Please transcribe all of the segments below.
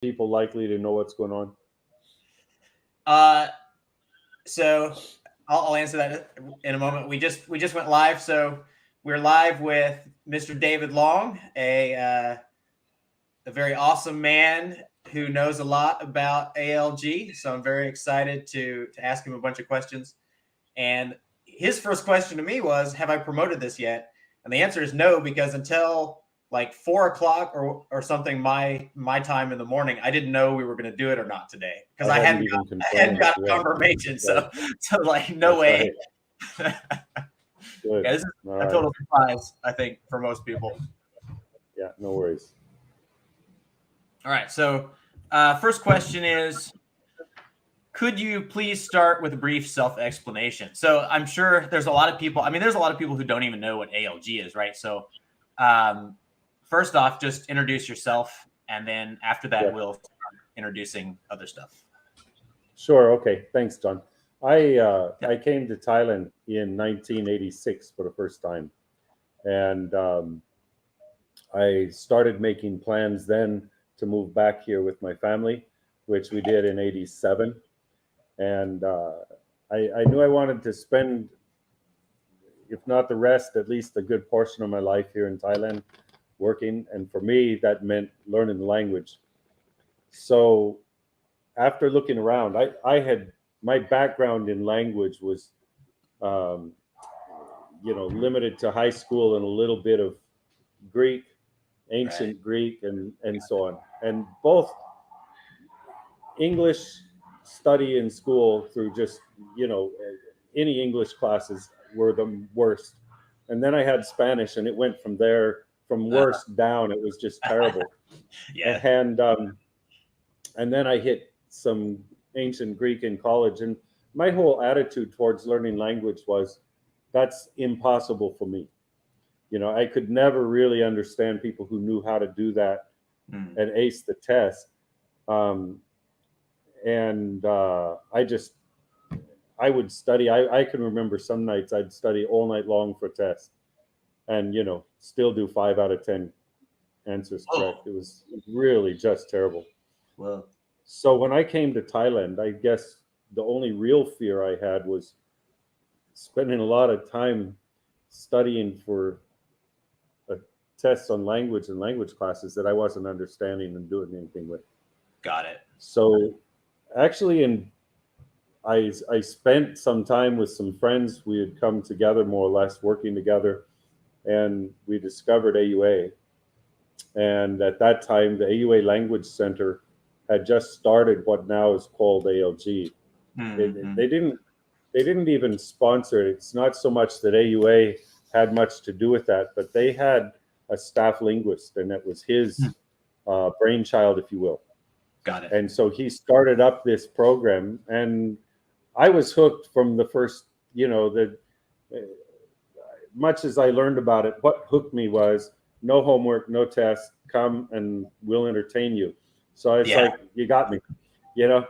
people likely to know what's going on? So I'll answer that in a moment. We just went live, so we're live with Mr. David Long, a very awesome man who knows a lot about ALG. So I'm very excited to ask him a bunch of questions. And his first question to me was, "Have I promoted this yet?" And the answer is no, because until like 4 o'clock or something my time in the morning, I didn't know we were going to do it or not today because I I hadn't hadn't even got confirmed. Yeah, confirmation. right. So like no That's way. right. Good. Yeah, this is All a right. total surprise, I think, for most people. Yeah, no worries. All right. So first question is, could you please start with a brief self-explanation? So I'm sure there's a lot of people. I mean, there's a lot of people who don't even know what ALG is, right? So first off, just introduce yourself, and then after that, Yeah. we'll start introducing other stuff. Sure. Okay. Thanks, John. Yeah. I came to Thailand in 1986 for the first time, and I started making plans then to move back here with my family, which we did in '87. And I knew I wanted to spend, if not the rest, at least a good portion of my life here in Thailand working. And for me, that meant learning the language. So after looking around, I had my background in language was, um, limited to high school and a little bit of Greek, Right. ancient Greek, and so on. And both English study in school through just, you know, any English classes were the worst. And then I had Spanish, and it went from there, from Uh, worst down. It was just terrible. yeah. And and then I hit some ancient Greek in college, and my whole attitude towards learning language was, that's impossible for me. I could never really understand people who knew how to do that Hmm. and ace the test. Um, and I would study. I can remember some nights I'd study all night long for tests, and still do 5 out of 10 answers Oh, correct. It was really just terrible. well, So when I came to Thailand, I guess the only real fear I had was spending a lot of time studying for a tests on language and language classes that I wasn't understanding and doing anything with. got it. So actually, I spent some time with some friends. We had come together more or less working together, and we discovered AUA. And at that time, the AUA Language Center had just started what now is called ALG. Mm-hmm. They didn't even sponsor it. It's not so much that AUA had much to do with that, but they had a staff linguist, and that was his brainchild, if you will. Got it. And so he started up this program, and I was hooked from the first. The much as I learned about it, what hooked me was no homework, no test, come and we'll entertain you. So it's Yeah. like, you got me, and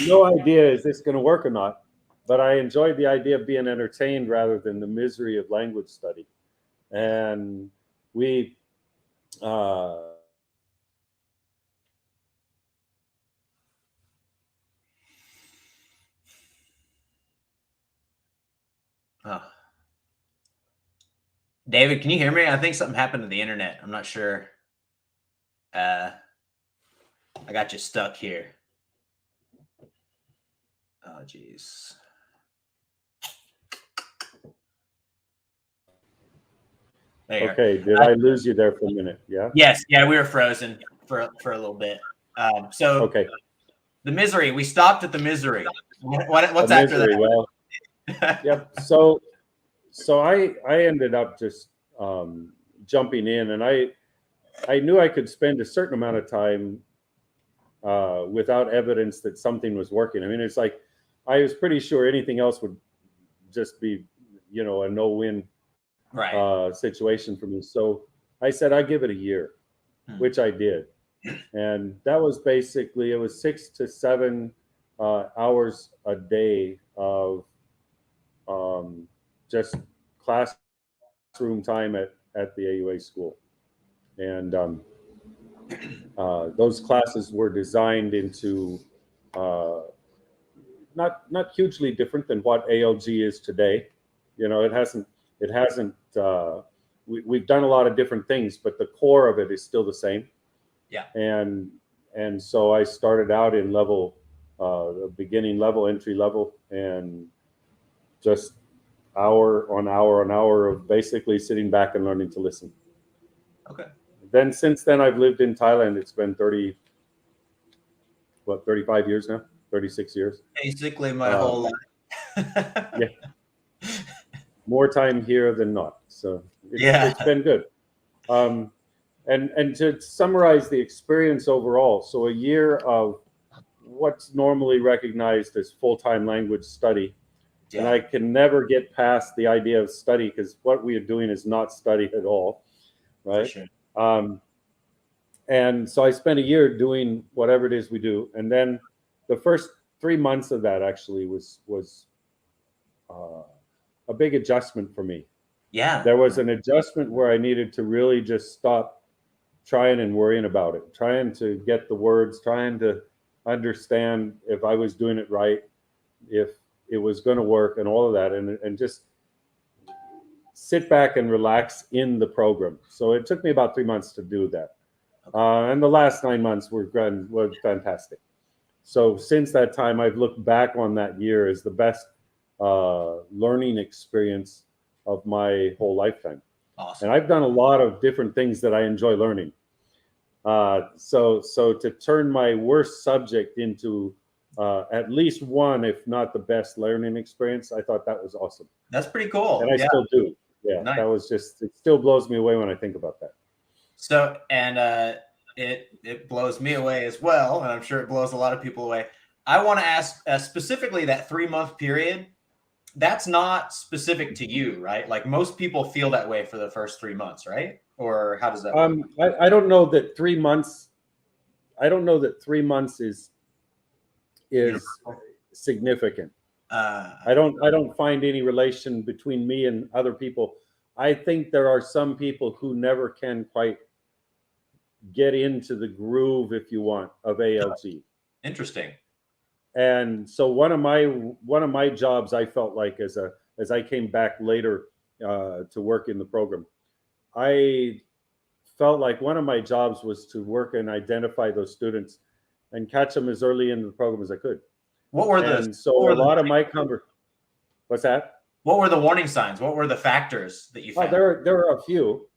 no idea is this going to work or not. But I enjoyed the idea of being entertained rather than the misery of language study. Yeah. And we, uh, Oh. David, can you hear me? I think something happened to the internet. I'm not sure. Uh, I got you stuck here. Oh, geez. There you are. okay, did I lose you there for a minute? Yeah. Yes, yeah, we were frozen for a little bit. So Okay. the misery. We stopped at the misery. A What's after misery. Well, that? yep. So I ended up just jumping in, and I knew I could spend a certain amount of time without evidence that something was working. I mean, it's like I was pretty sure anything else would just be, a no-win Right. situation for me. So I said I'd give it a year, Hmm. which I did, and that was basically, it was 6 to 7 hours a day of just classroom time at the AUA school, and Those classes were designed into not hugely different than what ALG is today. You know, it hasn't. We've done a lot of different things, but the core of it is still the same. Yeah. And so I started out in level, the beginning level, entry level, and just hour on hour on hour of basically sitting back and learning to listen. Okay. Then since then I've lived in Thailand. It's been 35 years now, 36 years. Basically my whole life. Yeah. More time here than not. So it's been good. And to summarize the experience overall, so a year of what's normally recognized as full-time language study. Yeah. And I can never get past the idea of study, because what we are doing is not study at all, right? For sure. And so I spent a year doing whatever it is we do. And then the first 3 months of that actually was a big adjustment for me. Yeah. There was an adjustment where I needed to really just stop trying and worrying about it, trying to get the words, trying to understand if I was doing it right, if it was going to work, and all of that, and just sit back and relax in the program. So it took me about 3 months to do that. And the last 9 months were fantastic. So since that time, I've looked back on that year as the best learning experience of my whole lifetime. Awesome. And I've done a lot of different things that I enjoy learning. So to turn my worst subject into at least one, if not the best learning experience, I thought that was awesome. That's pretty cool. And I still do. Yeah, nice. That was just, it still blows me away when I think about that. So, and it blows me away as well, and I'm sure it blows a lot of people away. I want to ask specifically that 3-month period. That's not specific to you, right? Like most people feel that way for the first 3 months, right? Or how does that work? I don't know that 3 months. I don't know that 3 months is significant. I don't find any relation between me and other people. I think there are some people who never can quite get into the groove, if you want, of ALG. Interesting. And so one of my jobs, I felt like as I came back later to work in the program, I felt like one of my jobs was to work and identify those students and catch them as early in the program as I could. What were the? And so a lot of my what's that? What were the warning signs? What were the factors that you found? There were a few.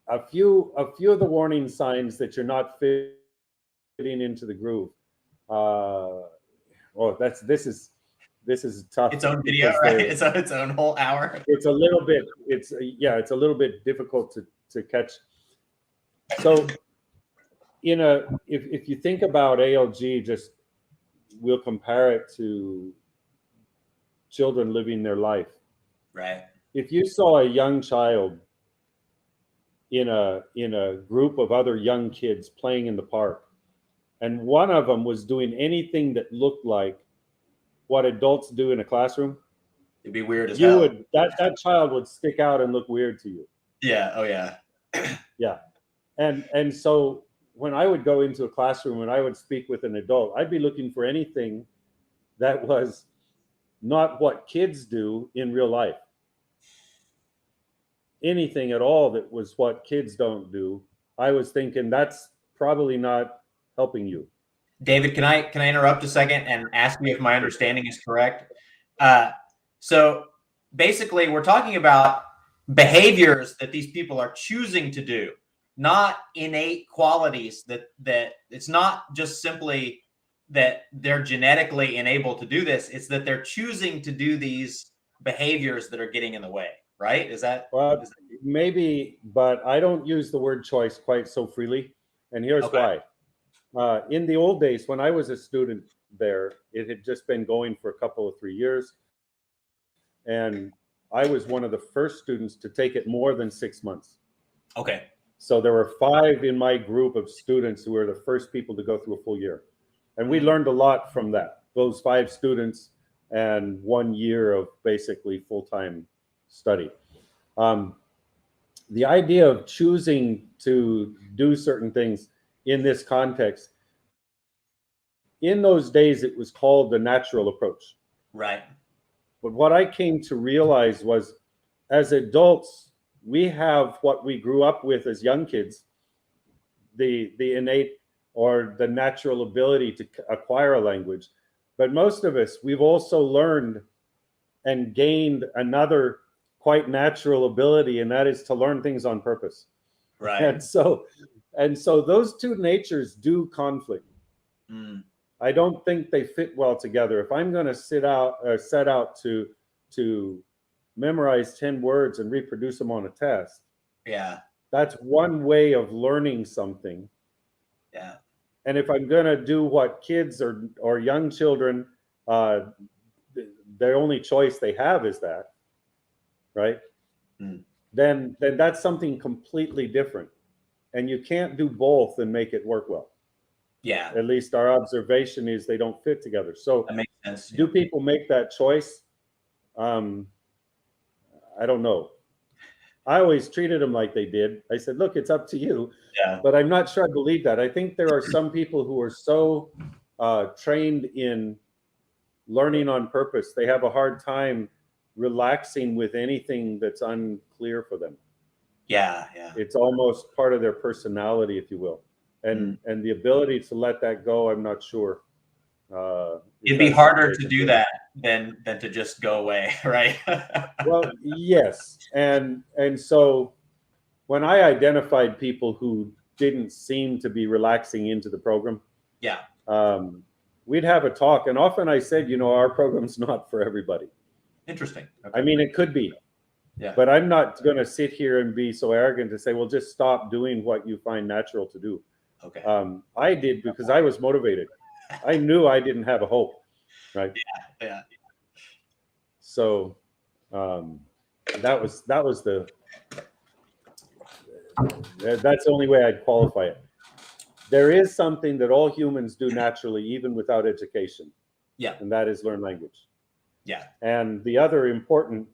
A few of the warning signs that you're not fitting into the groove. This is tough. Its own video, right? It's its own whole hour. It's a little bit. It's a little bit difficult to catch. So, if you think about ALG, just we'll compare it to children living their life. Right. If you saw a young child in a group of other young kids playing in the park, and one of them was doing anything that looked like what adults do in a classroom, it'd be weird as hell. That child would stick out and look weird to you. Yeah. Oh yeah. Yeah. And so when I would go into a classroom and I would speak with an adult, I'd be looking for anything that was not what kids do in real life. Anything at all that was what kids don't do, I was thinking that's probably not helping you. David, can I interrupt a second and ask you if my understanding is correct? So basically, we're talking about behaviors that these people are choosing to do, not innate qualities that it's not just simply that they're genetically enabled to do this. It's that they're choosing to do these behaviors that are getting in the way, right? Is that? Maybe, but I don't use the word choice quite so freely. And here's why. In the old days, when I was a student there, it had just been going for a couple of 3 years. And I was one of the first students to take it more than 6 months. Okay. So there were 5 in my group of students who were the first people to go through a full year. And we learned a lot from that, those 5 students and 1 year of basically full-time study. the idea of choosing to do certain things in this context, in those days, it was called the natural approach. Right. But what I came to realize was, as adults, we have what we grew up with as young kids, the innate or the natural ability to acquire a language. But most of us, we've also learned and gained another quite natural ability, and that is to learn things on purpose. Right. And so those two natures do conflict. Mm. I don't think they fit well together. If I'm going to set out to memorize 10 words and reproduce them on a test, Yeah. that's one way of learning something. Yeah. And if I'm going to do what kids or young children, their only choice they have is that, right? Mm. Then that's something completely different. And you can't do both and make it work well. Yeah. At least our observation is they don't fit together. So that makes sense. do people make that choice? I don't know. I always treated them like they did. I said, look, it's up to you. Yeah. But I'm not sure I believe that. I think there are some people who are so trained in learning on purpose, they have a hard time relaxing with anything that's unclear for them. Yeah. Yeah. It's almost part of their personality, if you will. And the ability to let that go, I'm not sure. It'd be harder to do that than to just go away, right? Well, yes. And so when I identified people who didn't seem to be relaxing into the program, yeah, we'd have a talk. And often I said, our program's not for everybody. Interesting. Okay. I mean, it could be. Yeah. But I'm not going to sit here and be so arrogant to say, well, just stop doing what you find natural to do. Okay. I did because I was motivated. I knew I didn't have a hope, right? Yeah. Yeah. So that was that's the only way I'd qualify it. There is something that all humans do naturally, even without education. Yeah. And that is learn language. Yeah. And the other important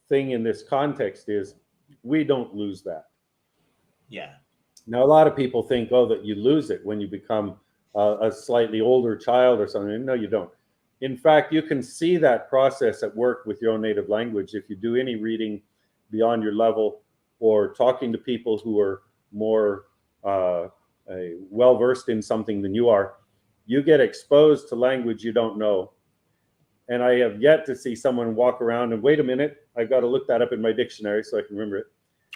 thing in this context is we don't lose that. Yeah. Now, a lot of people think, that you lose it when you become a slightly older child or something. No, you don't. In fact, you can see that process at work with your own native language if you do any reading beyond your level or talking to people who are more well-versed in something than you are. You get exposed to language you don't know. And I have yet to see someone walk around and wait a minute, I've got to look that up in my dictionary so I can remember it.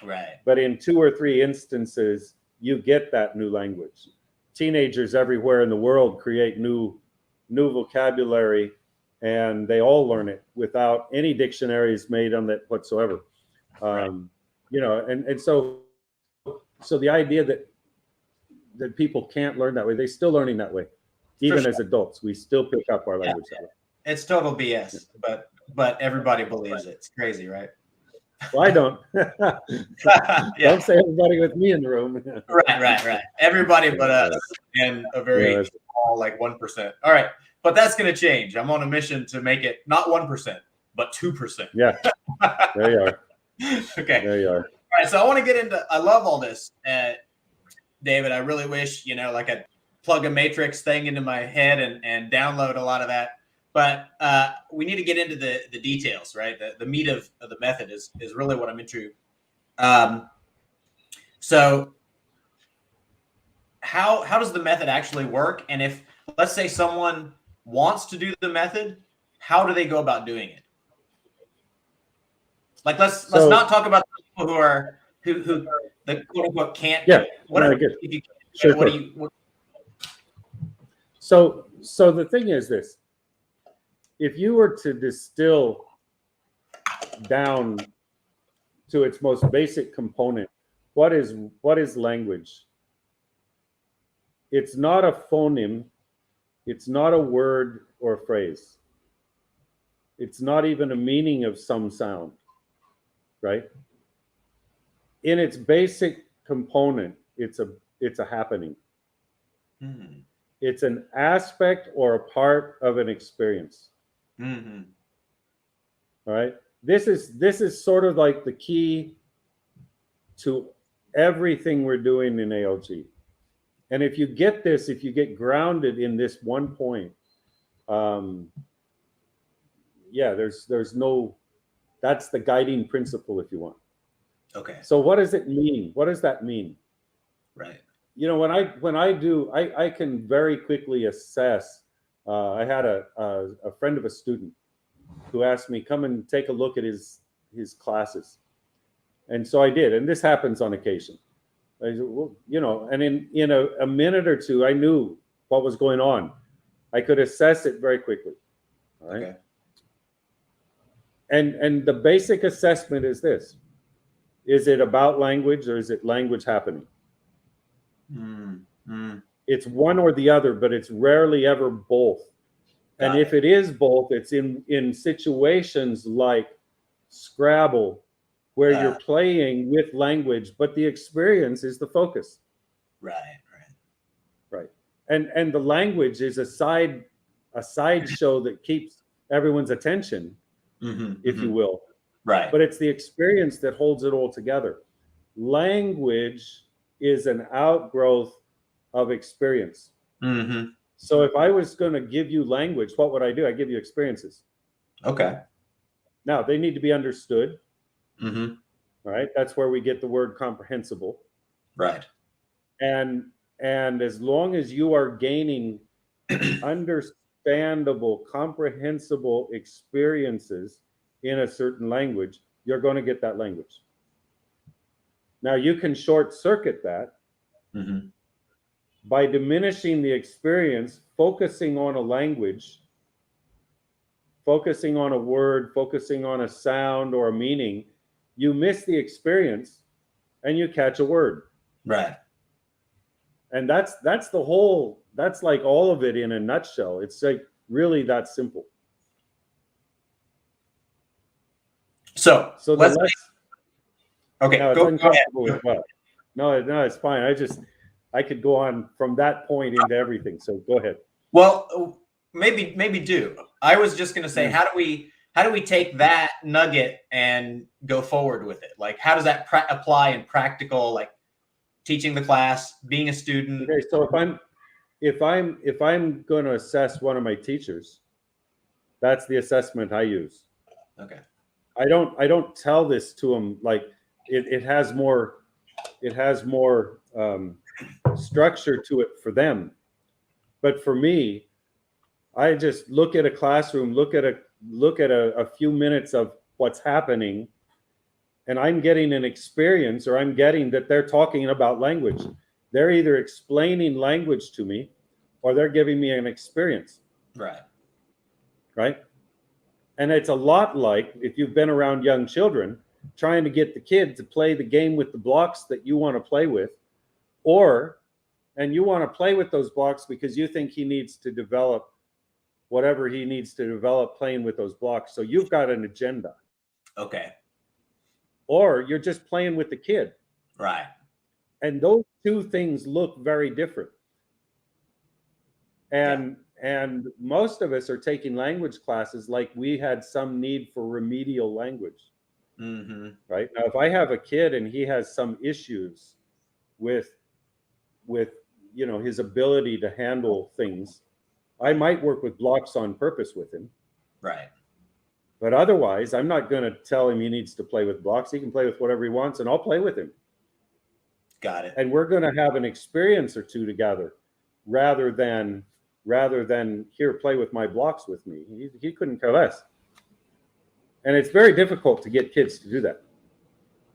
Right. But in 2 or 3 instances, you get that new language. Teenagers everywhere in the world create new vocabulary, and they all learn it without any dictionaries made on that whatsoever. Right. And so the idea that people can't learn that way, they're still learning that way. Even as adults, we still pick up our language that way. It's total BS, but everybody believes it. It's crazy, right? Well, I don't. Don't say everybody with me in the room. Right. Everybody but us, and a very small, like 1%. All right, but that's going to change. I'm on a mission to make it not 1%, but 2%. Yeah, there you are. Okay, there you are. All right, so I want to get into. I love all this, David. I really wish I could plug a matrix thing into my head and download a lot of that. But we need to get into the details, right? The meat of the method is really what I'm into. So how does the method actually work? And if, let's say, someone wants to do the method, how do they go about doing it? Like, let's not talk about the people who the quote unquote can't. Yeah. Whatever. Good. If you, sure. What do you? So the thing is this. If you were to distill down to its most basic component, what is language? It's not a phoneme. It's not a word or a phrase. It's not even a meaning of some sound, right? In its basic component, it's a happening. Mm-hmm. It's an aspect or a part of an experience. Mm-hmm. All right. This is sort of like the key to everything we're doing in ALG. And if you get this, if you get grounded in this one point, yeah, there's no, that's the guiding principle, if you want. Okay. So what does it mean? What does that mean? Right. You know, when I do, I can very quickly assess. I had a friend of a student who asked me, come and take a look at his classes. And so I did, and this happens on occasion. I said, well, you know, and in a minute or two, I knew what was going on. I could assess it very quickly. All right. Okay. And the basic assessment is this: is it about language or is it language happening? It's one or the other, but it's rarely ever both. And if it is both, it's in situations like Scrabble, where you're playing with language, but the experience is the focus. Right. And the language is a sideshow that keeps everyone's attention, if you will. Right. But it's the experience that holds it all together. Language is an outgrowth of experience. So if I was going to give you language, what would I do? I give you experiences. Okay. Now they need to be understood. Mm-hmm. All right. That's where we get the word comprehensible. Right. And as long as you are gaining understandable, comprehensible experiences in a certain language, you're going to get that language. Now you can short circuit that by diminishing the experience, focusing on a language, focusing on a word, focusing on a sound or a meaning. You miss the experience and you catch a word. Right. And that's the whole, that's like all of it in a nutshell. It's like really that simple. So let's okay. now it's go uncomfortable ahead. as well. No, it's fine. I could go on from that point into everything. So go ahead. Well, maybe do. I was just going to say, how do we take that nugget and go forward with it? Like, how does that apply in practical, like teaching the class, being a student? Okay, so if I'm going to assess one of my teachers, that's the assessment I use. Okay. I don't tell this to them like it has more structure to it for them, but for me, I just look at a classroom, look at a few minutes of what's happening, and I'm getting an experience, or I'm getting that they're talking about language. They're either explaining language to me or they're giving me an experience. Right. And it's a lot like if you've been around young children, trying to get the kid to play the game with the blocks that you want to play with, and you want to play with those blocks because you think he needs to develop whatever he needs to develop playing with those blocks. So you've got an agenda. Okay. Or you're just playing with the kid. Right. And those two things look very different. And most of us are taking language classes like we had some need for remedial language. Right. Now, if I have a kid and he has some issues with his ability to handle things, I might work with blocks on purpose with him. Right. But otherwise, I'm not going to tell him he needs to play with blocks. He can play with whatever he wants, and I'll play with him. Got it. And we're going to have an experience or two together, rather than here, play with my blocks with me. He couldn't care less. And it's very difficult to get kids to do that.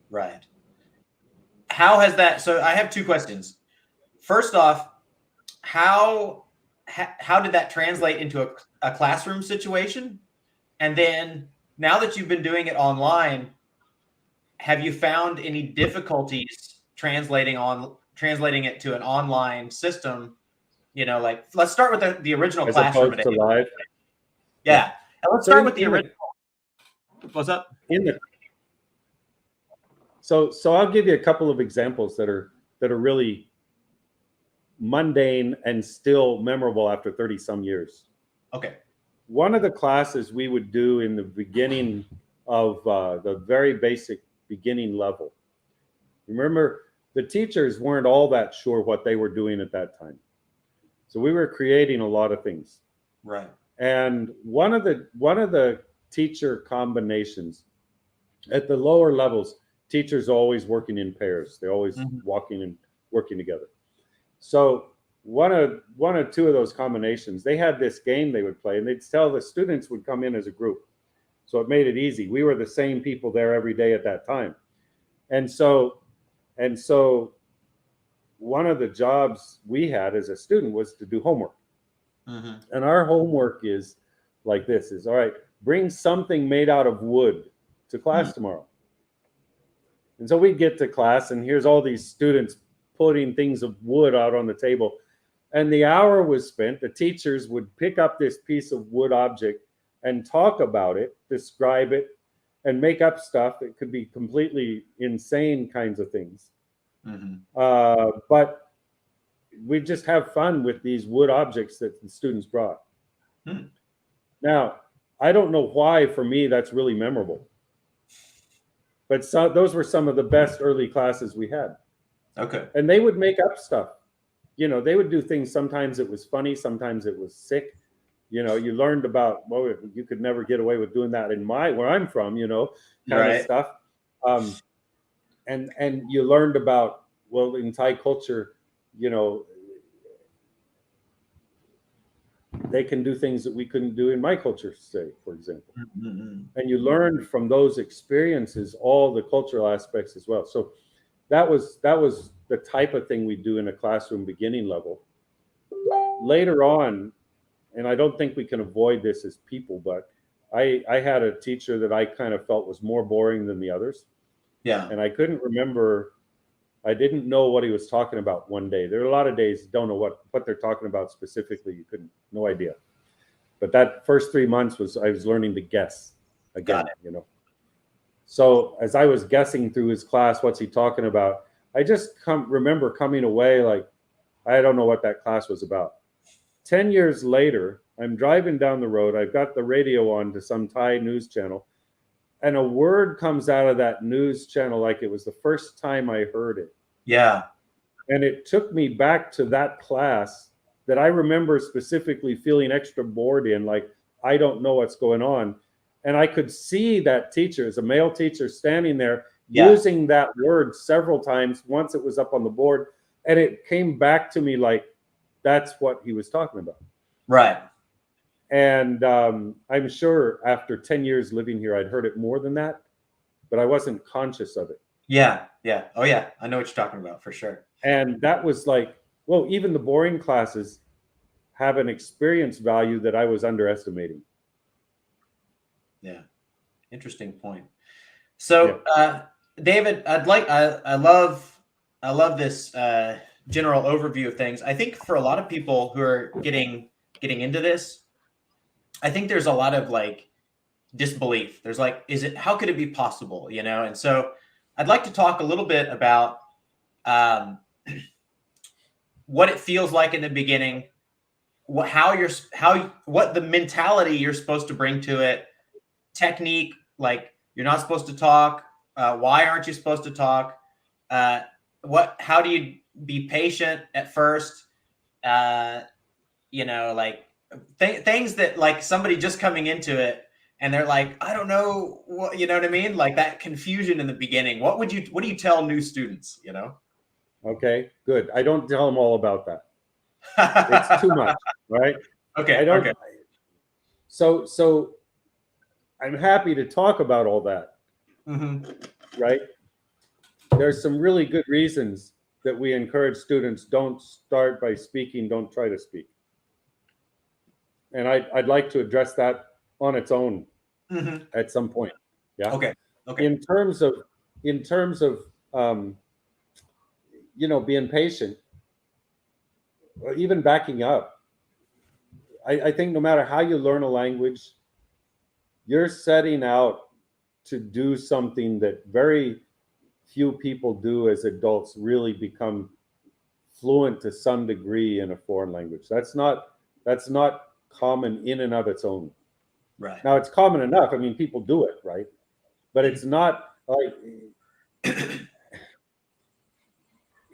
Right. How has that? So I have two questions. First off, how did that translate into a classroom situation? And then now that you've been doing it online, have you found any difficulties translating it to an online system? You know, like let's start with the original classroom. As opposed to live. Yeah. And let's start with the original. What's up? So I'll give you a couple of examples that are really mundane and still memorable after 30 some years. Okay. One of the classes we would do in the beginning of the very basic beginning level Remember, the teachers weren't all that sure what they were doing at that time. So we were creating a lot of things. Right. And one of the teacher combinations at the lower levels, teachers are always working in pairs. They're always walking and working together. So one or two of those combinations, they had this game they would play, and they'd tell the students would come in as a group. So it made it easy. We were the same people there every day at that time. And so one of the jobs we had as a student was to do homework. And our homework is like this, is all right, bring something made out of wood to class tomorrow. And so we get to class, and here's all these students putting things of wood out on the table. And the hour was spent, the teachers would pick up this piece of wood object and talk about it, describe it, and make up stuff. It could be completely insane kinds of things. But we just have fun with these wood objects that the students brought. Now, I don't know why, for me, that's really memorable. But those were some of the best early classes we had. Okay. And they would make up stuff. You know, they would do things. Sometimes it was funny. Sometimes it was sick. You know, you learned about, well, you could never get away with doing that in where I'm from, you know, kind of stuff. And you learned about, well, in Thai culture, you know, they can do things that we couldn't do in my culture, say, for example. And you learned from those experiences all the cultural aspects as well. So that was the type of thing we do in a classroom beginning level. Later on, and I don't think we can avoid this as people, but I had a teacher that I kind of felt was more boring than the others. Yeah. And I couldn't remember, I didn't know what he was talking about one day. There are a lot of days you don't know what they're talking about specifically. You couldn't, no idea. But that first 3 months I was learning to guess again, you know. So as I was guessing through his class, what's he talking about? I just remember coming away like, I don't know what that class was about. 10 years later, I'm driving down the road. I've got the radio on to some Thai news channel, and a word comes out of that news channel like it was the first time I heard it. Yeah. And it took me back to that class that I remember specifically feeling extra bored in, like, I don't know what's going on. And I could see that teacher, as a male teacher, standing there using that word several times. Once it was up on the board, and it came back to me like, that's what he was talking about. Right. And I'm sure after 10 years living here, I'd heard it more than that, but I wasn't conscious of it. Yeah. Yeah. Oh, yeah. I know what you're talking about for sure. And that was like, well, even the boring classes have an experience value that I was underestimating. Yeah. Interesting point. So, David, I love this general overview of things. I think for a lot of people who are getting into this, I think there's a lot of like disbelief. There's like, how could it be possible? You know? And so I'd like to talk a little bit about what it feels like in the beginning, what the mentality you're supposed to bring to it, technique, like you're not supposed to talk. Why aren't you supposed to talk? How do you be patient at first? You know, like things that like somebody just coming into it and they're like, I don't know what, you know what I mean? Like that confusion in the beginning. What do you tell new students, you know? Okay, good. I don't tell them all about that. It's too much, right? Okay. I don't. Okay. So I'm happy to talk about all that, right? There's some really good reasons that we encourage students, don't start by speaking, don't try to speak. And I'd like to address that on its own at some point. Yeah. Okay. Okay. In terms of you know, being patient, or even backing up, I think no matter how you learn a language, you're setting out to do something that very few people do as adults, really become fluent to some degree in a foreign language. That's not common in and of its own. Right. Now it's common enough. I mean, people do it, right? But it's not like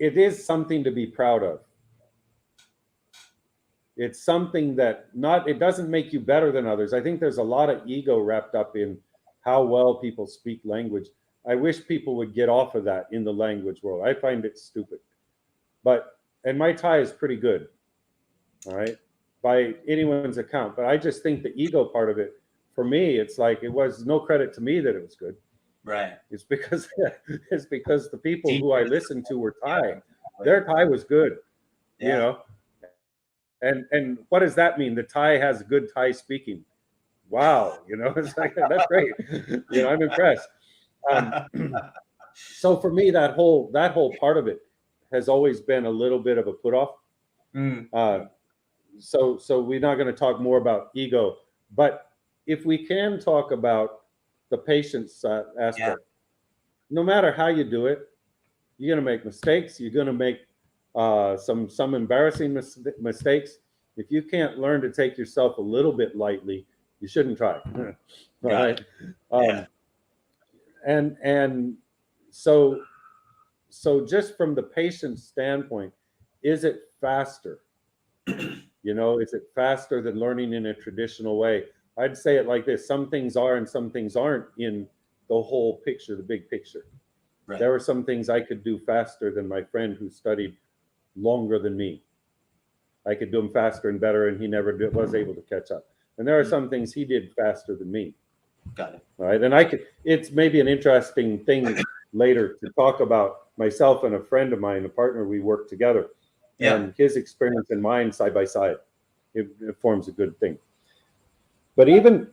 it is something to be proud of. It's something that it doesn't make you better than others. I think there's a lot of ego wrapped up in how well people speak language. I wish people would get off of that in the language world. I find it stupid. And my Thai is pretty good, all right, by anyone's account. But I just think the ego part of it, for me, it's like, it was no credit to me that it was good. Right. It's because the people who I listened to were Thai. Their Thai was good, you know. And what does that mean? The Thai has good Thai speaking. Wow, you know, it's like, that's great. You know, I'm impressed. So for me, that whole part of it has always been a little bit of a put off. So we're not going to talk more about ego, but if we can talk about the patient's aspect, no matter how you do it, you're going to make mistakes. You're going to make some embarrassing mistakes. If you can't learn to take yourself a little bit lightly, you shouldn't try. Right? And so just from the patient's standpoint, is it faster? You know, is it faster than learning in a traditional way? I'd say it like this: some things are and some things aren't in the whole picture, the big picture. Right. There were some things I could do faster than my friend who studied longer than me. I could do them faster and better, and he never was able to catch up. And there are some things he did faster than me. Got it. All right. And it's maybe an interesting thing later to talk about myself and a friend of mine, a partner, we work together. And his experience and mine side by side. It forms a good thing. But even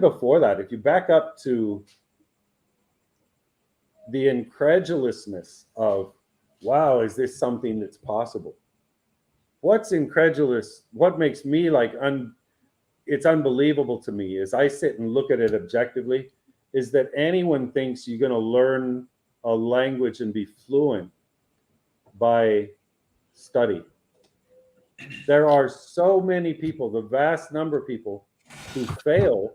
before that, if you back up to the incredulousness of, wow, is this something that's possible? What's incredulous? What makes me like it's unbelievable to me is I sit and look at it objectively, is that anyone thinks you're going to learn a language and be fluent by study. There are so many people, the vast number of people who fail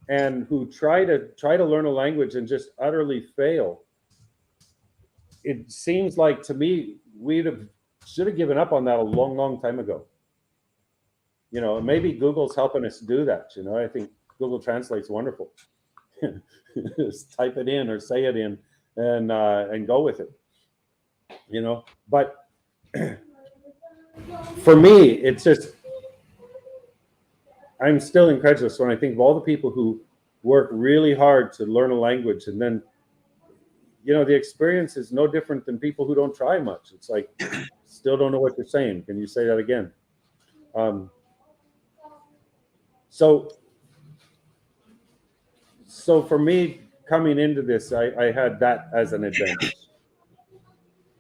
and who try to learn a language and just utterly fail. It seems like to me should have given up on that a long time ago. You know, maybe Google's helping us do that. You know, I think Google Translate's wonderful. Just type it in or say it in and go with it. You know, but for me, it's just, I'm still incredulous when I think of all the people who work really hard to learn a language, and then, you know, the experience is no different than people who don't try much. It's like, still don't know what you're saying. Can you say that again? So for me, coming into this, I had that as an advantage.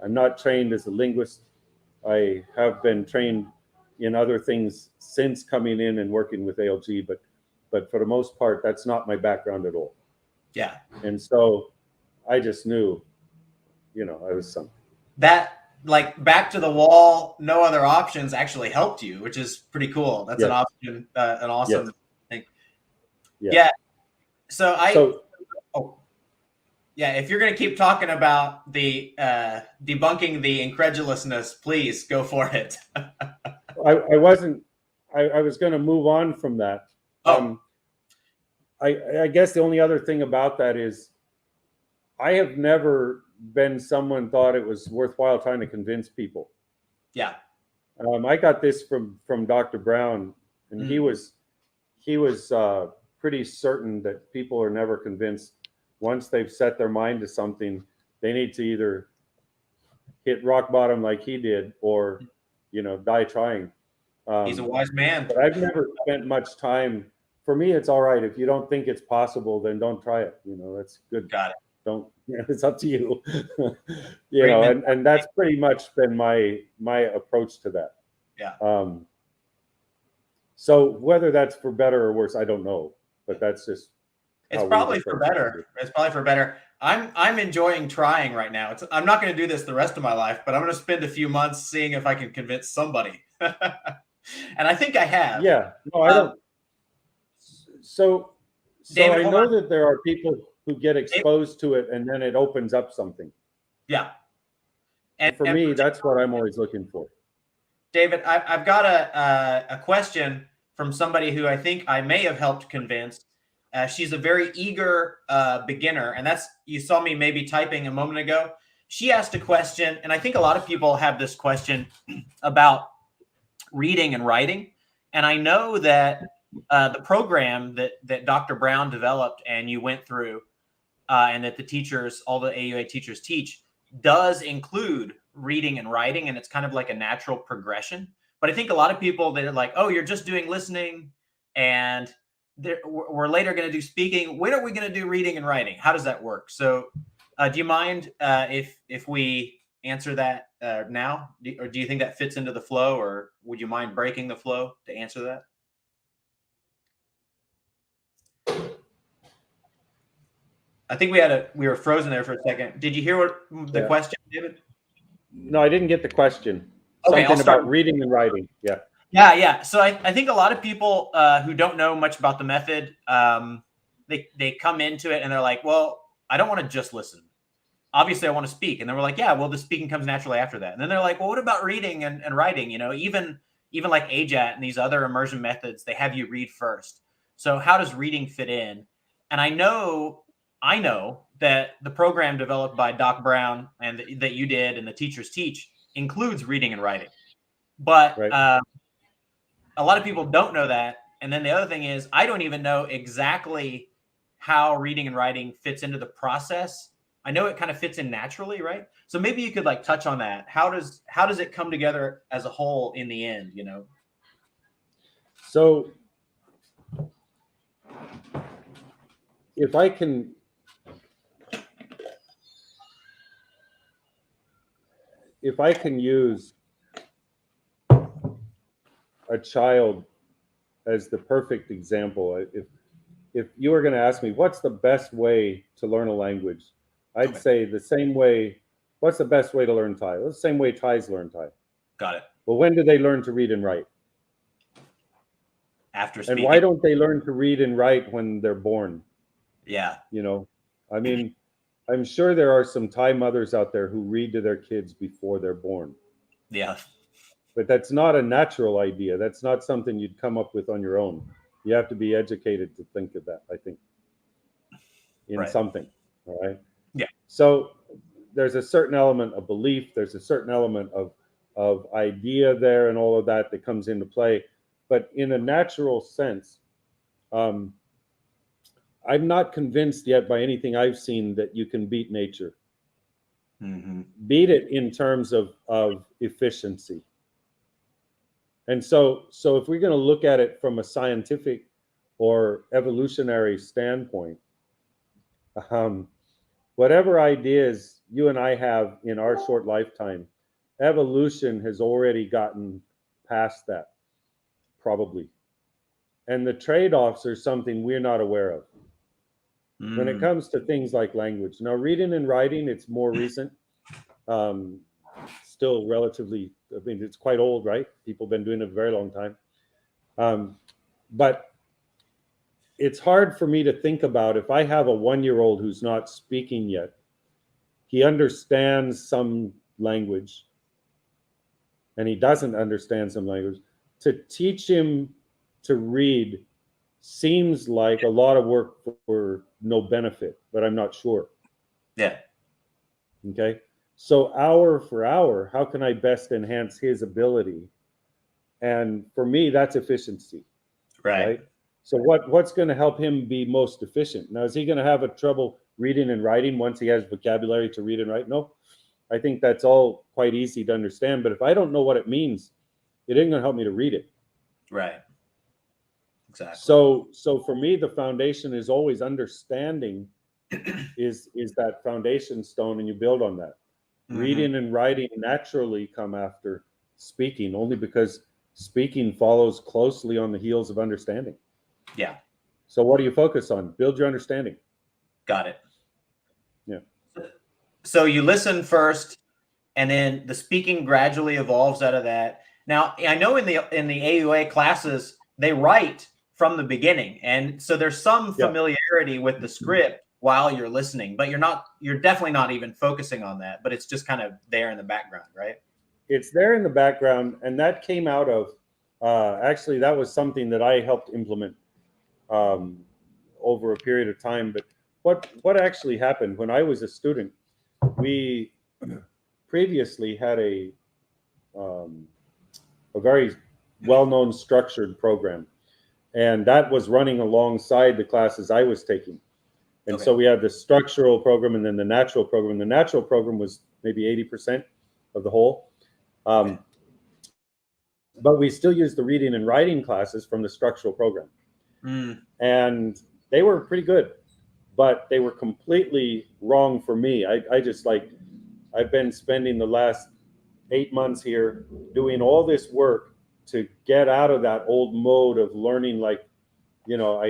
I'm not trained as a linguist. I have been trained in other things since coming in and working with ALG, but for the most part, that's not my background at all. Yeah. And so I just knew, you know, I was something. That, like, back to the wall, no other options actually helped you, which is pretty cool. That's an option, an awesome thing. Yeah. So if you're going to keep talking about the debunking the incredulousness, please go for it. I was going to move on from that. I guess the only other thing about that is I have never been someone thought it was worthwhile trying to convince people. Yeah. I got this from Dr. Brown, and he was pretty certain that people are never convinced. Once they've set their mind to something, they need to either hit rock bottom like he did, or, you know, die trying. He's a wise man. But I've never spent much time. For me, it's all right. If you don't think it's possible, then don't try it. You know, that's good. Got it. Don't. You know, it's up to you. You know, and that's pretty much been my approach to that. Yeah. So whether that's for better or worse, I don't know. But that's just. It's probably for better. It's probably for better. I'm enjoying trying right now. I'm not going to do this the rest of my life, but I'm going to spend a few months seeing if I can convince somebody. And I think I have. Yeah. No, I don't. So David, I know that there are people who get exposed to it, and then it opens up something. Yeah. And for me, that's what I'm always looking for. David, I've got a question from somebody who I think I may have helped convince. She's a very eager beginner, and you saw me maybe typing a moment ago. She asked a question, and I think a lot of people have this question about reading and writing. And I know that the program that Dr. Brown developed and you went through, and that the teachers, all the AUA teachers teach, does include reading and writing, and it's kind of like a natural progression. But I think a lot of people, they're like, oh, you're just doing listening, and we're later going to do speaking. When are we going to do reading and writing? How does that work? So do you mind if we answer that now? Or do you think that fits into the flow, or would you mind breaking the flow to answer that? I think we were frozen there for a second. Did you hear what the question, David? No, I didn't get the question. Okay, Something about reading and writing. Yeah. Yeah. So I think a lot of people who don't know much about the method, they come into it and they're like, well, I don't want to just listen. Obviously, I want to speak. And then we're like, yeah, well, the speaking comes naturally after that. And then they're like, well, what about reading and writing? You know, even like AJAT and these other immersion methods, they have you read first. So how does reading fit in? And I know that the program developed by Doc Brown and that you did and the teachers teach includes reading and writing. But Right. a lot of people don't know that. And then the other thing is, I don't even know exactly how reading and writing fits into the process. I know it kind of fits in naturally, right? So maybe you could like touch on that. How does it come together as a whole in the end, you know? So if I can use a child as the perfect example, if you were going to ask me what's the best way to learn a language, I'd say the same way. What's the best way to learn Thai? Well, the same way Thais learn Thai. Got it. Well, when do they learn to read and write? After speaking. And why don't they learn to read and write when they're born? Yeah. You know, I mean, I'm sure there are some Thai mothers out there who read to their kids before they're born. Yeah. But that's not a natural idea. That's not something you'd come up with on your own. You have to be educated to think of that, I think, in something. All right. Yeah. So there's a certain element of belief. There's a certain element of idea there and all of that comes into play. But in a natural sense, I'm not convinced yet by anything I've seen that you can beat nature. Mm-hmm. Beat it in terms of efficiency. And so if we're going to look at it from a scientific or evolutionary standpoint, whatever ideas you and I have in our short lifetime, evolution has already gotten past that, probably. And the trade-offs are something we're not aware of. When it comes to things like language. Now, reading and writing, it's more recent. Still relatively, I mean, it's quite old, right? People have been doing it a very long time. But it's hard for me to think about if I have a 1-year-old who's not speaking yet, he understands some language and he doesn't understand some language. To teach him to read seems like a lot of work for no benefit, but I'm not sure. Yeah. Okay. So hour for hour, how can I best enhance his ability? And for me, that's efficiency. Right. So what's going to help him be most efficient? Now, is he going to have a trouble reading and writing once he has vocabulary to read and write? No. I think that's all quite easy to understand. But if I don't know what it means, it ain't going to help me to read it. Right. Exactly. So for me, the foundation is always understanding is that foundation stone, and you build on that. Mm-hmm. Reading and writing naturally come after speaking, only because speaking follows closely on the heels of understanding. Yeah. So what do you focus on? Build your understanding. Got it. Yeah. So you listen first, and then the speaking gradually evolves out of that. Now, I know in the AUA classes, they write from the beginning. And so there's some familiarity with the script, while you're listening, but you're definitely not even focusing on that, but it's just kind of there in the background, right? It's there in the background, and that came out of actually that was something that I helped implement um, over a period of time. But what actually happened when I was a student, we previously had a very well-known structured program, and that was running alongside the classes I was taking. And Okay. so we had the structural program and then the natural program. The natural program was maybe 80% of the whole. Okay. But we still used the reading and writing classes from the structural program. And they were pretty good, but they were completely wrong for me. I just I've been spending the last 8 months here doing all this work to get out of that old mode of learning, like, you know,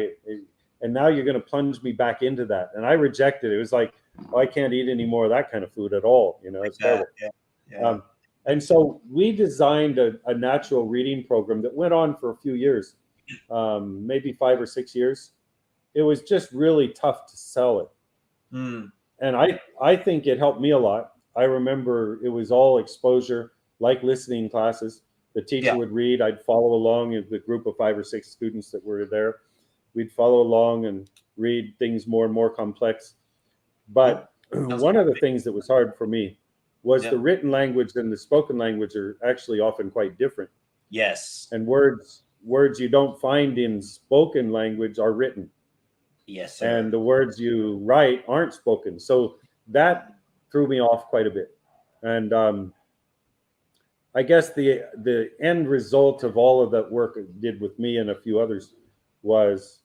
and now you're going to plunge me back into that. And I rejected it. It was like, oh, I can't eat any more of that kind of food at all. You know, it's terrible. Yeah. And so we designed a natural reading program that went on for a few years, maybe 5 or 6 years. It was just really tough to sell it. And I think it helped me a lot. I remember it was all exposure, like listening classes. The teacher would read, I'd follow along with the group of 5 or 6 students that were there. We'd follow along and read things more and more complex. But one of the things that was hard for me was the written language and the spoken language are actually often quite different. Yes. And words you don't find in spoken language are written. Yes, sir. And the words you write aren't spoken. So that threw me off quite a bit. And I guess the end result of all of that work it did with me and a few others was,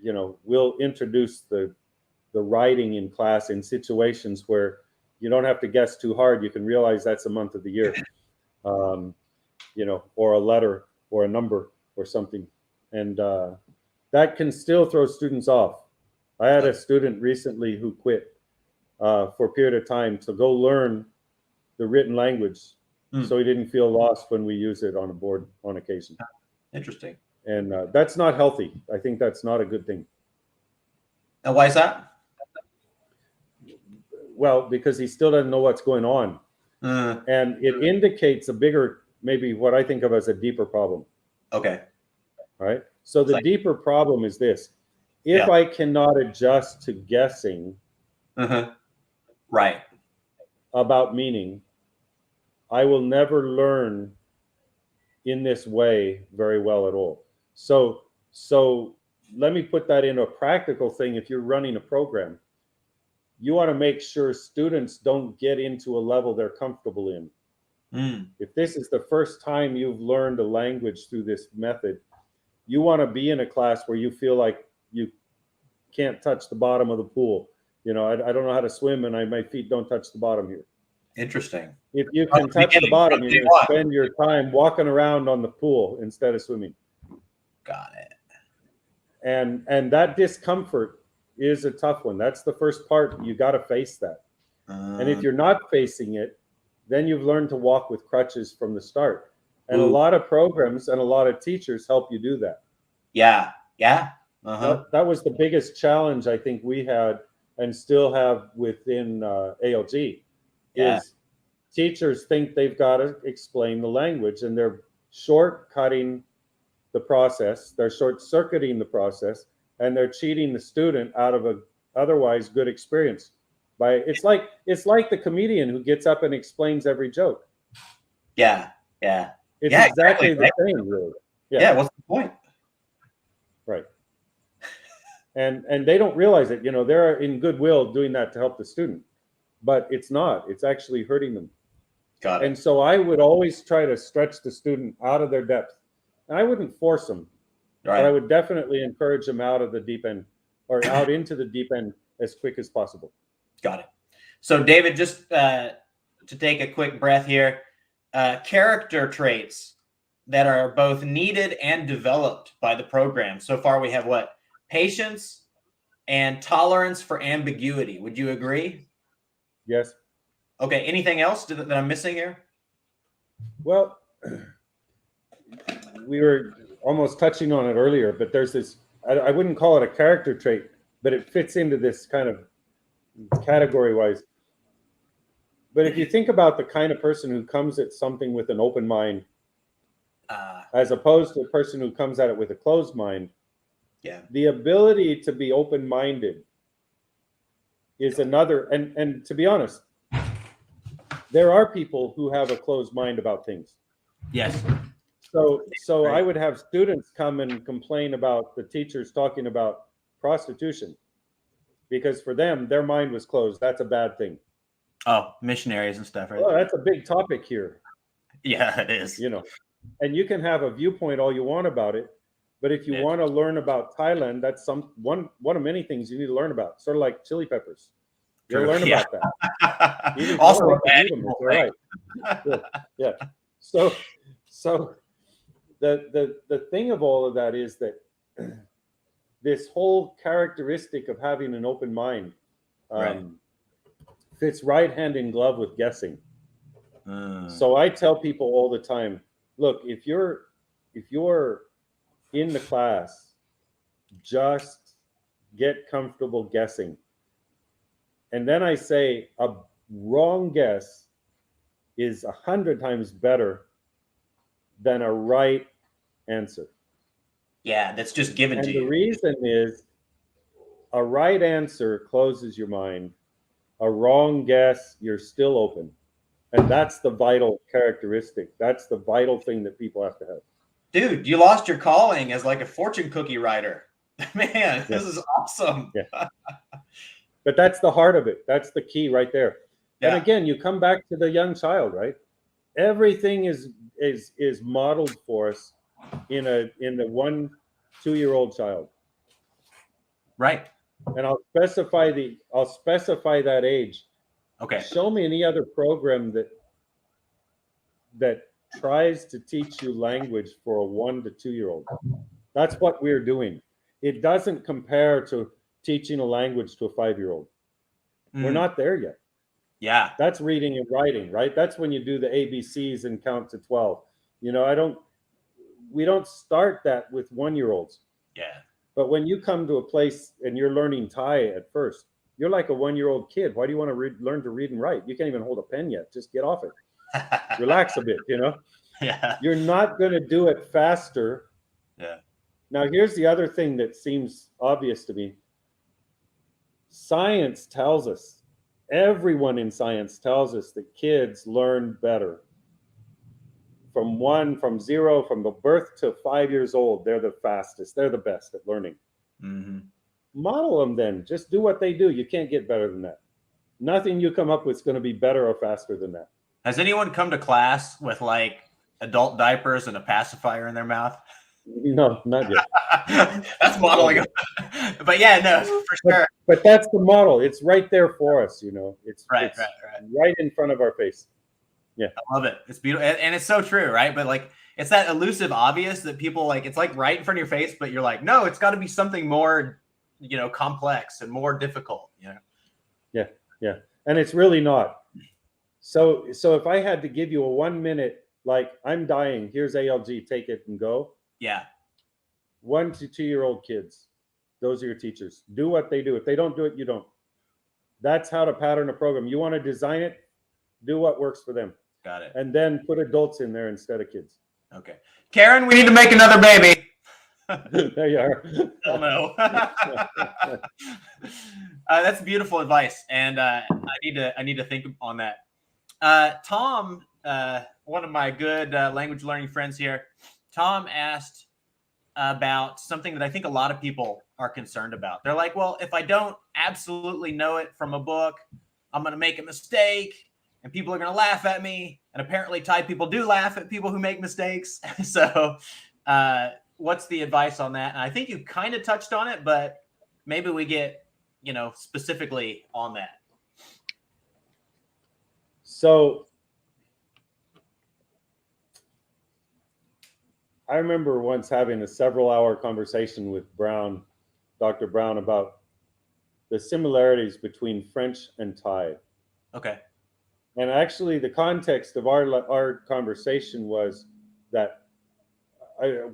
you know, we'll introduce the writing in class in situations where you don't have to guess too hard. You can realize that's a month of the year, you know, or a letter or a number or something. And that can still throw students off. I had a student recently who quit for a period of time to go learn the written language so he didn't feel lost when we use it on a board on occasion. Interesting. And that's not healthy. I think that's not a good thing. And why is that? Well, because he still doesn't know what's going on. And it indicates a bigger, maybe what I think of as a deeper problem. Okay. All right. So the deeper problem is this. If I cannot adjust to guessing right about meaning, I will never learn in this way very well at all. So let me put that into a practical thing. If you're running a program, you want to make sure students don't get into a level they're comfortable in. If this is the first time you've learned a language through this method, you want to be in a class where you feel like you can't touch the bottom of the pool. You know, I don't know how to swim and my feet don't touch the bottom here. Interesting. If you can touch the bottom, you're going to spend your time walking around on the pool instead of swimming. Got it. And that discomfort is a tough one. That's the first part. You got to face that. And if you're not facing it, then you've learned to walk with crutches from the start. And a lot of programs and a lot of teachers help you do that. Yeah. That was the biggest challenge I think we had and still have within ALG is teachers think they've got to explain the language and they're shortcutting the process, they're short-circuiting the process, and they're cheating the student out of a otherwise good experience. It's like the comedian who gets up and explains every joke. Yeah. It's exactly the same, really. Yeah, what's the point? Right. And they don't realize it. You know, they're in goodwill doing that to help the student, but it's not. It's actually hurting them. Got it. And so I would always try to stretch the student out of their depth. And I wouldn't force them, but I would definitely encourage them out of the deep end or out into the deep end as quick as possible. Got it. So David, just to take a quick breath here, character traits that are both needed and developed by the program. So far we have what? Patience and tolerance for ambiguity. Would you agree? Yes. Okay. Anything else that I'm missing here? Well, we were almost touching on it earlier, but there's this, I wouldn't call it a character trait, but it fits into this kind of category wise. But if you think about the kind of person who comes at something with an open mind, as opposed to a person who comes at it with a closed mind, the ability to be open-minded is another. And to be honest, there are people who have a closed mind about things. Yes. So I would have students come and complain about the teachers talking about prostitution, because for them, their mind was closed. That's a bad thing. Oh, missionaries and stuff, right? Well, that's a big topic here. Yeah, it is. You know, and you can have a viewpoint all you want about it, but if you want to learn about Thailand, that's one of many things you need to learn about. Sort of like chili peppers. You'll learn about that. You also, eat them, it's all right. Yeah. So the thing of all of that is that this whole characteristic of having an open mind fits right hand in glove with guessing. So I tell people all the time, look, if you're in the class, just get comfortable guessing. And then I say a wrong guess is 100 times better than a right answer. Yeah, that's just given to you. And the reason is a right answer closes your mind. A wrong guess, you're still open. And that's the vital characteristic. That's the vital thing that people have to have. Dude, you lost your calling as like a fortune cookie writer. Man, this is awesome. Yeah. But that's the heart of it. That's the key right there. Yeah. And again, you come back to the young child, right? Everything is modeled for us in the 1-2-year-old child. Right. And I'll specify that age. Okay. Show me any other program that tries to teach you language for a 1 to 2-year-old. That's what we're doing. It doesn't compare to teaching a language to a 5-year-old. We're not there yet. Yeah. That's reading and writing, right? That's when you do the ABCs and count to 12. You know, we don't start that with 1-year-olds. Yeah. But when you come to a place and you're learning Thai at first, you're like a 1-year-old kid. Why do you want to learn to read and write? You can't even hold a pen yet. Just get off it. Relax a bit, you know? Yeah. You're not going to do it faster. Yeah. Now, here's the other thing that seems obvious to me. Science tells us, everyone in science tells us that kids learn better. From the birth to 5 years old, they're the fastest. They're the best at learning. Mm-hmm. Model them then. Just do what they do. You can't get better than that. Nothing you come up with is going to be better or faster than that. Has anyone come to class with like adult diapers and a pacifier in their mouth? No, not yet. That's modeling. But yeah, no, for sure. But that's the model. It's right there for us, you know. It's right in front of our face. Yeah. I love it. It's beautiful. And it's so true, right? But like, it's that elusive obvious that people like, it's like right in front of your face, but you're like, no, it's got to be something more, you know, complex and more difficult, you know? Yeah. Yeah. And it's really not. So if I had to give you a 1 minute, like I'm dying, here's ALG, take it and go. Yeah. 1 to 2-year-old kids. Those are your teachers. Do what they do. If they don't do it, you don't. That's how to pattern a program. You want to design it, do what works for them. Got it. And then put adults in there instead of kids. Okay. Karen, we need to make another baby. There you are. Hell no. That's beautiful advice. And I need to think on that. Tom, one of my good language learning friends here, Tom asked about something that I think a lot of people are concerned about. They're like, well, if I don't absolutely know it from a book, I'm going to make a mistake and people are going to laugh at me. And apparently Thai people do laugh at people who make mistakes. So what's the advice on that? And I think you kind of touched on it, but maybe we get, you know, specifically on that. So I remember once having a several-hour conversation with Dr. Brown, about the similarities between French and Thai. Okay. And actually, the context of our conversation was that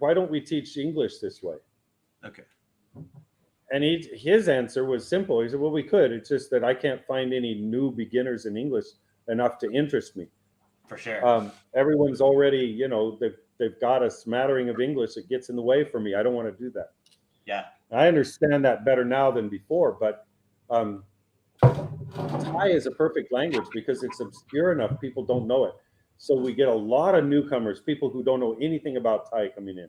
why don't we teach English this way? Okay. And his answer was simple. He said, well, we could. It's just that I can't find any new beginners in English enough to interest me. For sure. Everyone's already, you know, they've got a smattering of English that gets in the way for me. I don't want to do that. Yeah. I understand that better now than before, but Thai is a perfect language because it's obscure enough people don't know it. So we get a lot of newcomers, people who don't know anything about Thai coming in.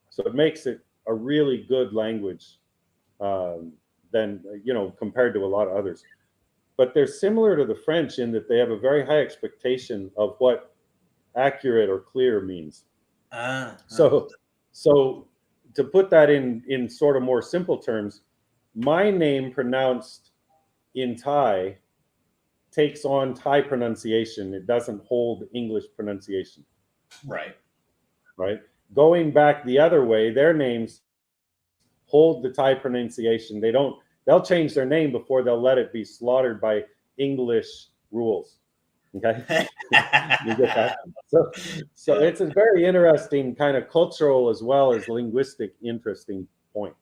So it makes it a really good language than, you know, compared to a lot of others. But they're similar to the French in that they have a very high expectation of what accurate or clear means. So to put that in sort of more simple terms, my name pronounced in Thai takes on Thai pronunciation. It doesn't hold English pronunciation. Right. Right. Going back the other way, their names hold the Thai pronunciation. They'll change their name before they'll let it be slaughtered by English rules. Okay. You get that? So it's a very interesting kind of cultural as well as linguistic interesting point.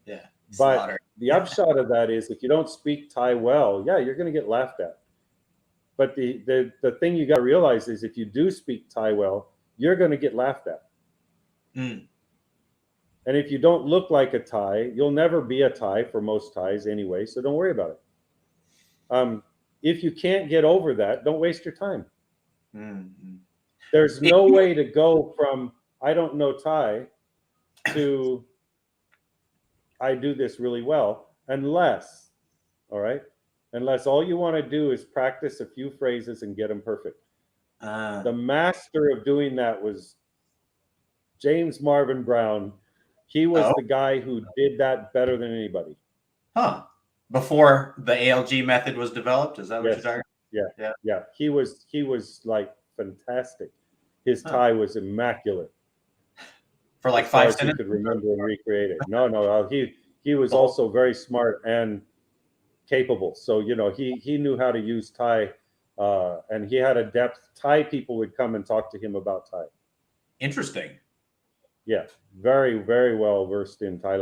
Yeah. But the upshot of that is if you don't speak Thai well, yeah, you're going to get laughed at. But the thing you got to realize is if you do speak Thai well, you're going to get laughed at. Mm. And if you don't look like a Thai, you'll never be a Thai for most Thais anyway, so don't worry about it. If you can't get over that, don't waste your time. Mm-hmm. There's no way to go from I don't know Thai to I do this really well unless all you want to do is practice a few phrases and get them perfect. The master of doing that was James Marvin Brown. He was the guy who did that better than anybody. Huh. Before the ALG method was developed? Is that what you're talking about? Yeah. He was like fantastic. His Thai was immaculate. For like 5 sentences? He could remember and recreate it. No. He was also very smart and capable. So, you know, he knew how to use Thai and he had a depth. Thai people would come and talk to him about Thai. Interesting. Yeah, very, very well versed in Thai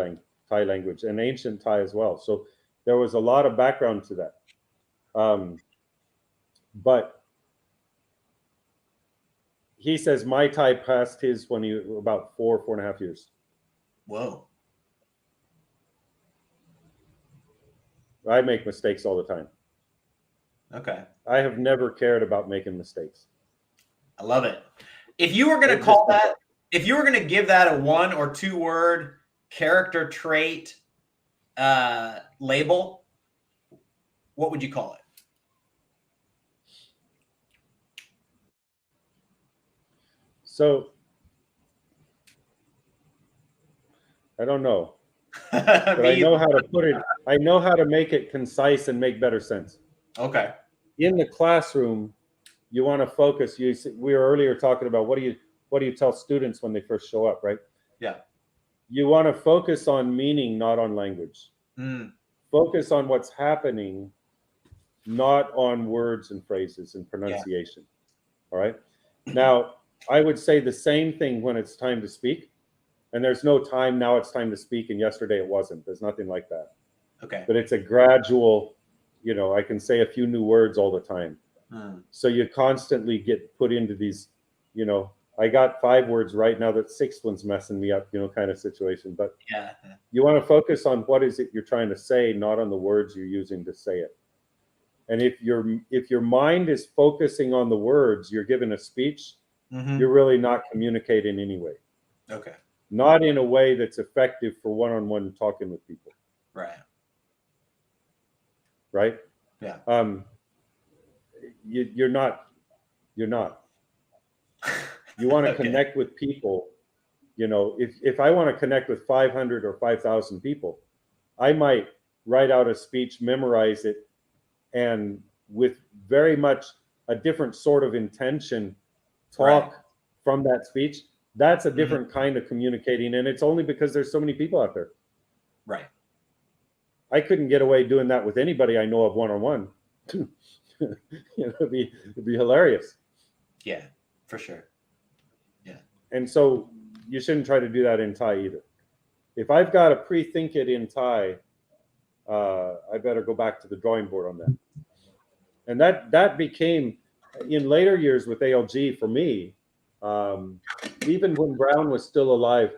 language and ancient Thai as well. So there was a lot of background to that. But he says my Thai passed his when he was about 4.5 years. Whoa. I make mistakes all the time. Okay. I have never cared about making mistakes. I love it. If you were going to call that, if you were going to give that a 1 or 2 word character trait label, what would you call it? So I don't know, but I know how to put it. I know how to make it concise and make better sense. Okay. In the classroom, you want to focus. We were earlier talking about what do you tell students when they first show up, right? Yeah. You want to focus on meaning, not on language. Focus on what's happening, not on words and phrases and pronunciation. All right. Now, I would say the same thing when it's time to speak. And there's no time now it's time to speak. And yesterday it wasn't. There's nothing like that. Okay. But it's a gradual, you know, I can say a few new words all the time. So you constantly get put into these, you know, I got 5 words right now, that 6th one's messing me up, you know, kind of situation. But you want to focus on what is it you're trying to say, not on the words you're using to say it. And if your mind is focusing on the words you're giving a speech, you're really not communicating anyway. Okay. Not in a way that's effective for one-on-one talking with people. Right. Right? Yeah. You're not. You want to connect with people. You know, if I want to connect with 500 or 5,000 people, I might write out a speech, memorize it, and with very much a different sort of intention, talk from that speech. That's a different kind of communicating, and it's only because there's so many people out there. Right. I couldn't get away doing that with anybody I know of one-on-one. You know, it'd be hilarious. Yeah, for sure. Yeah. And so you shouldn't try to do that in Thai either. if I've got to pre-think it in Thai, I better go back to the drawing board on that. And that became, in later years with ALG for me, even when Brown was still alive,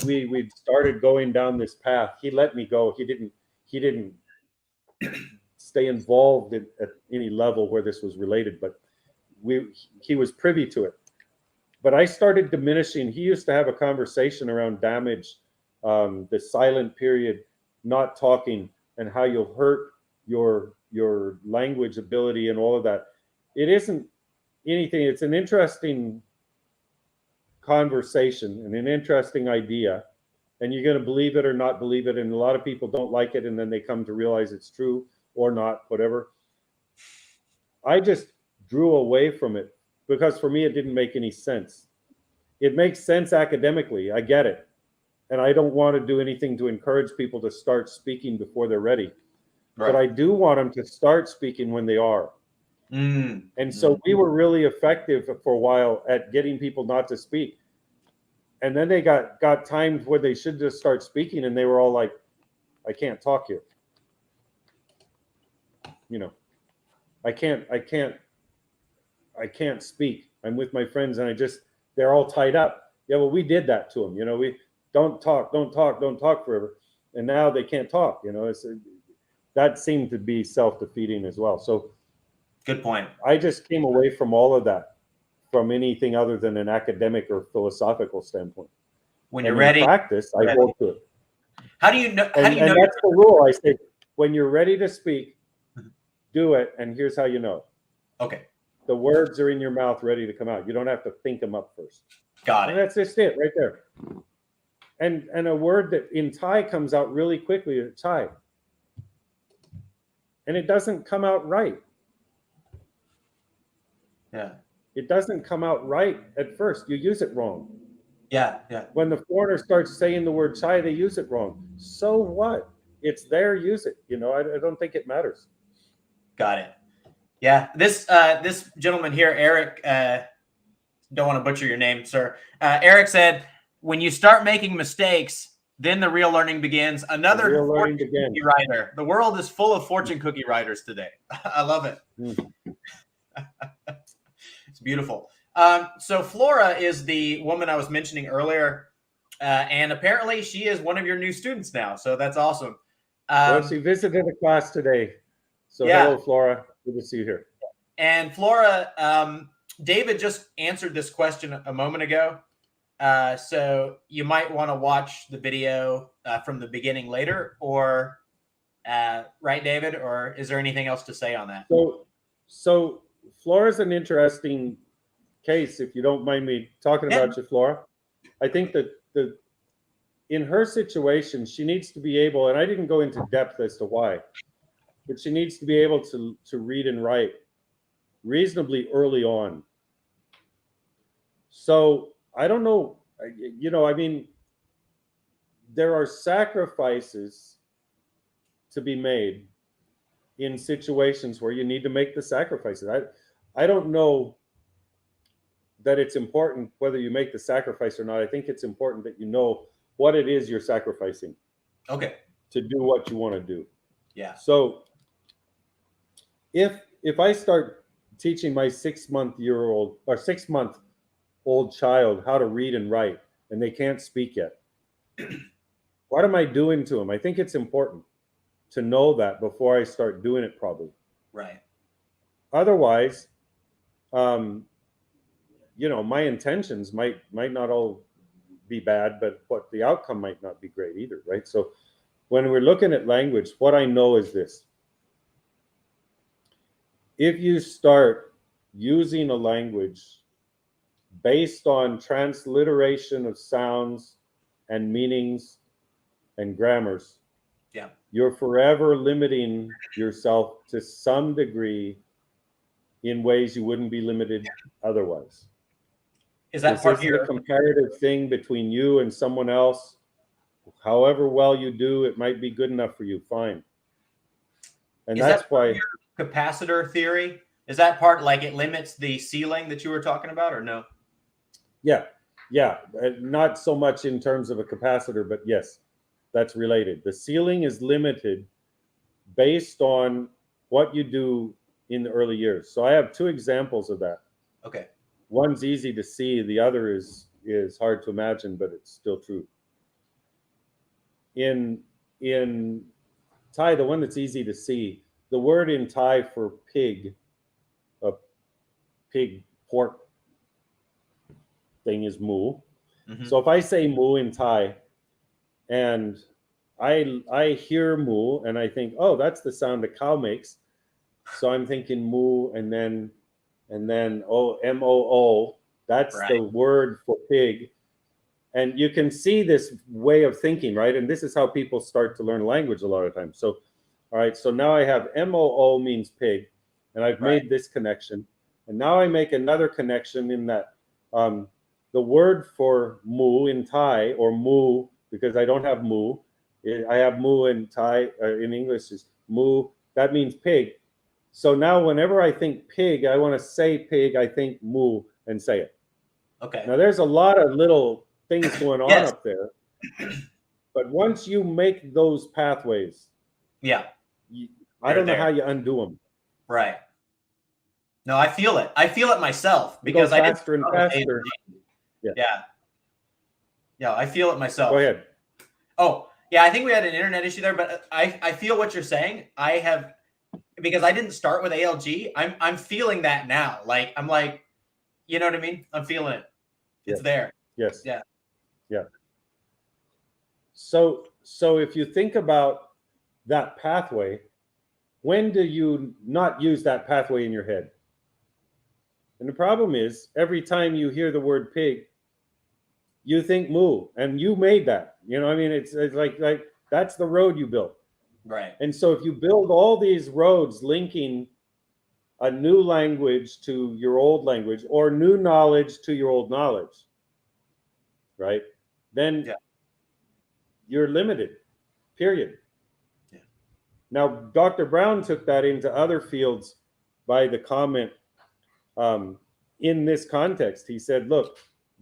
we started going down this path. He let me go. He didn't stay involved at any level where this was related, but he was privy to it. But I started diminishing. He used to have a conversation around damage, the silent period, not talking, and how you'll hurt your language ability and all of that. It isn't anything. It's an interesting conversation and an interesting idea, and you're going to believe it or not believe it, and a lot of people don't like it, and then they come to realize it's true or not, whatever. I just drew away from it because for me it didn't make any sense. It makes sense academically, I get it, and I don't want to do anything to encourage people to start speaking before they're ready. Right. But I do want them to start speaking when they are. And so we were really effective for a while at getting people not to speak. And then they got times where they should just start speaking, and they were all like, I can't talk here. You know, I can't speak. I'm with my friends and they're all tied up. Yeah, well, we did that to them. You know, we don't talk forever. And now they can't talk, you know. That seemed to be self-defeating as well. So good point. I just came away from all of that, from anything other than an academic or philosophical standpoint. When you're ready, practice, I hold to it. How do you know? And that's the rule. I say, when you're ready to speak, do it. And here's how you know. Okay. The words are in your mouth, ready to come out. You don't have to think them up first. Got it. And that's just it, right there. And a word that in Thai comes out really quickly is Thai. And it doesn't come out right. Yeah. It doesn't come out right at first. You use it wrong. Yeah. When the foreigner starts saying the word Thai, they use it wrong. So what? It's there, use it. You know, I don't think it matters. Got it. Yeah. This gentleman here, Eric, don't want to butcher your name, sir. Eric said, when you start making mistakes, then the real learning begins. Another fortune cookie writer. The world is full of fortune cookie writers today. I love it. It's beautiful. So Flora is the woman I was mentioning earlier, and apparently she is one of your new students now. So that's awesome. Well, she visited a class today. So yeah. Hello, Flora. Good to see you here. And Flora, David just answered this question a moment ago. So you might want to watch the video from the beginning later, or right, David? Or is there anything else to say on that? So Flora's an interesting case, if you don't mind me talking about you, Flora. I think that in her situation, she needs to be able, and I didn't go into depth as to why, but she needs to be able to read and write reasonably early on. So I don't know, you know, I mean, there are sacrifices to be made in situations where you need to make the sacrifices. I don't know that it's important whether you make the sacrifice or not. I think it's important that you know what it is you're sacrificing. Okay. To do what you want to do. Yeah. So if I start teaching my 6-month-old or 6-month-old child how to read and write, and they can't speak yet, what am I doing to them? I think it's important to know that before I start doing it, probably. Right. Otherwise, you know, my intentions might not all be bad, but what the outcome might not be great either, right? So when we're looking at language, what I know is this. If you start using a language based on transliteration of sounds and meanings and grammars, yeah, you're forever limiting yourself to some degree in ways you wouldn't be limited otherwise. Is that part here? A comparative thing between you and someone else. However well you do, it might be good enough for you. Fine. And that's why capacitor theory, is that part like it limits the ceiling that you were talking about, or no? Yeah. Yeah, not so much in terms of a capacitor, but yes, that's related. The ceiling is limited based on what you do in the early years. So I have two examples of that. Okay. One's easy to see, the other is hard to imagine, but it's still true. In Thai, the one that's easy to see, the word in Thai for pig, a pig pork thing is mu. Mm-hmm. So if I say mu in Thai and I hear mu and I think, oh, that's the sound a cow makes. So I'm thinking mu and then oh, M-O-O, that's Right. the word for pig. And you can see this way of thinking, right? And this is how people start to learn language a lot of times. So, all right, so now I have M-O-O means pig, and I've made this connection. And now I make another connection in that the word for mu in Thai, or mu, because I don't have mu, I have mu in Thai, in English is mu, that means pig. So now whenever I think pig, I want to say pig, I think mu and say it. Okay. Now there's a lot of little things going on Yes. up there. But once you make those pathways, yeah, I don't know how you undo them. Right. No, I feel it. I feel it myself because I did faster and faster. Yeah, I feel it myself. Go ahead. Oh, yeah, I think we had an internet issue there, but I feel what you're saying. I have, because I didn't start with ALG. I'm feeling that now. Like, I'm like, you know what I mean? I'm feeling it. It's there. Yes. Yeah. Yeah. So if you think about that pathway, when do you not use that pathway in your head? And the problem is, every time you hear the word pig, you think moo, and you made that. You know, I mean, it's like that's the road you built. Right. And so if you build all these roads linking a new language to your old language, or new knowledge to your old knowledge, right? Then you're limited, period. Yeah. Now, Dr. Brown took that into other fields by the comment in this context. He said, look,